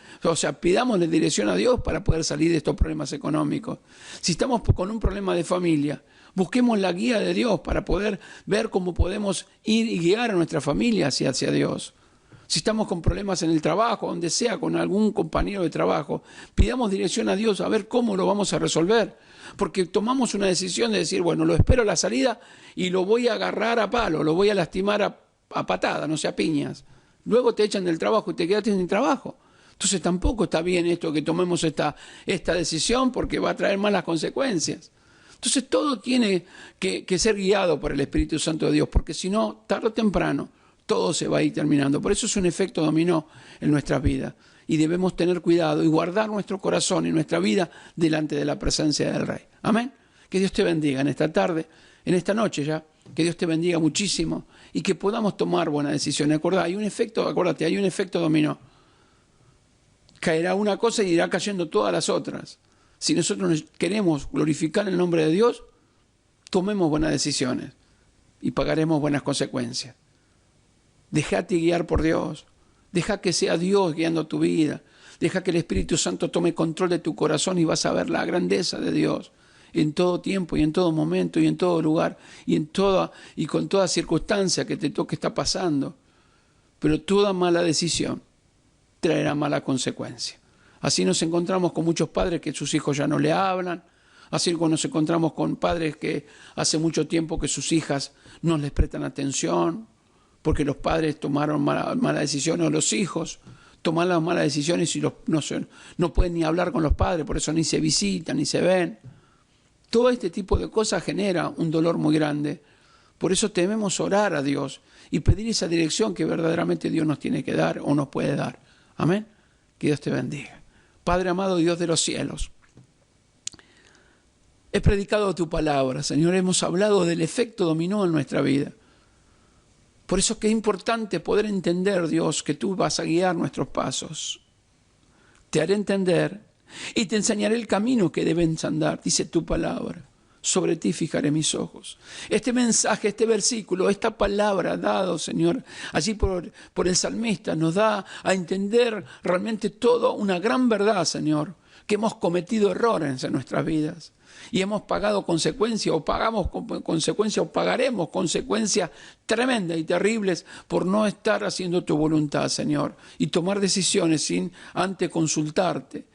pidámosle dirección a Dios para poder salir de estos problemas económicos. Si estamos con un problema de familia, busquemos la guía de Dios para poder ver cómo podemos ir y guiar a nuestra familia hacia Dios. Si estamos con problemas en el trabajo, donde sea, con algún compañero de trabajo, pidamos dirección a Dios a ver cómo lo vamos a resolver. Porque tomamos una decisión de decir, bueno, lo espero a la salida y lo voy a agarrar a palo, lo voy a lastimar a patada, no sé, a piñas. Luego te echan del trabajo y te quedaste sin trabajo. Entonces tampoco está bien esto que tomemos esta decisión porque va a traer malas consecuencias. Entonces todo tiene que ser guiado por el Espíritu Santo de Dios, porque si no, tarde o temprano, todo se va a ir terminando. Por eso es un efecto dominó en nuestras vidas. Y debemos tener cuidado y guardar nuestro corazón y nuestra vida delante de la presencia del Rey. Amén. Que Dios te bendiga en esta tarde, en esta noche ya. Que Dios te bendiga muchísimo y que podamos tomar buenas decisiones. Acuérdate, hay un efecto dominó. Caerá una cosa y irá cayendo todas las otras. Si nosotros queremos glorificar el nombre de Dios, tomemos buenas decisiones y pagaremos buenas consecuencias. Déjate guiar por Dios. Deja que sea Dios guiando tu vida. Deja que el Espíritu Santo tome control de tu corazón y vas a ver la grandeza de Dios en todo tiempo y en todo momento y en todo lugar y con toda circunstancia que te toque estar pasando. Pero toda mala decisión traerá mala consecuencia. Así nos encontramos con muchos padres que sus hijos ya no le hablan. Así nos encontramos con padres que hace mucho tiempo que sus hijas no les prestan atención porque los padres tomaron malas decisiones, o los hijos toman las malas decisiones y no pueden ni hablar con los padres, por eso ni se visitan, ni se ven. Todo este tipo de cosas genera un dolor muy grande. Por eso debemos orar a Dios y pedir esa dirección que verdaderamente Dios nos tiene que dar o nos puede dar. Amén. Que Dios te bendiga. Padre amado, Dios de los cielos, he predicado tu palabra, Señor. Hemos hablado del efecto dominó en nuestra vida. Por eso es que es importante poder entender, Dios, que tú vas a guiar nuestros pasos. Te haré entender y te enseñaré el camino que debes andar, dice tu palabra. Sobre ti fijaré mis ojos. Este mensaje, este versículo, esta palabra dado, Señor, allí por el salmista, nos da a entender realmente toda una gran verdad, Señor, que hemos cometido errores en nuestras vidas. Y hemos pagado consecuencias, o pagamos consecuencias, o pagaremos consecuencias tremendas y terribles por no estar haciendo tu voluntad, Señor, y tomar decisiones sin antes consultarte,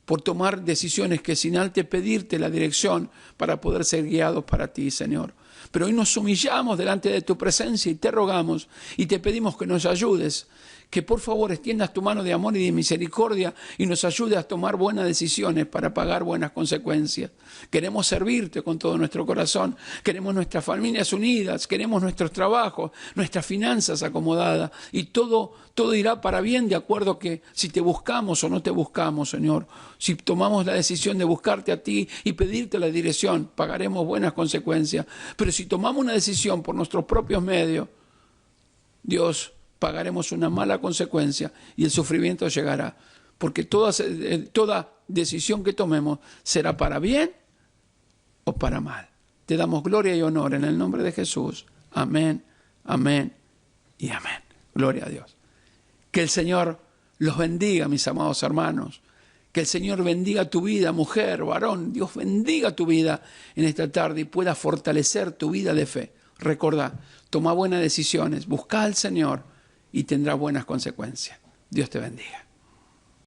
por tomar decisiones que sin antes pedirte la dirección para poder ser guiados para ti, Señor. Pero hoy nos humillamos delante de tu presencia y te rogamos y te pedimos que nos ayudes, que por favor extiendas tu mano de amor y de misericordia y nos ayudes a tomar buenas decisiones para pagar buenas consecuencias. Queremos servirte con todo nuestro corazón, queremos nuestras familias unidas, queremos nuestros trabajos, nuestras finanzas acomodadas y todo irá para bien de acuerdo que si te buscamos o no te buscamos, Señor. Si tomamos la decisión de buscarte a ti y pedirte la dirección, pagaremos buenas consecuencias. Pero si tomamos una decisión por nuestros propios medios, Dios, pagaremos una mala consecuencia y el sufrimiento llegará. Porque toda decisión que tomemos será para bien o para mal. Te damos gloria y honor en el nombre de Jesús. Amén, amén y amén. Gloria a Dios. Que el Señor los bendiga, mis amados hermanos. Que el Señor bendiga tu vida, mujer, varón. Dios bendiga tu vida en esta tarde y pueda fortalecer tu vida de fe. Recordá, toma buenas decisiones, busca al Señor y tendrá buenas consecuencias. Dios te bendiga.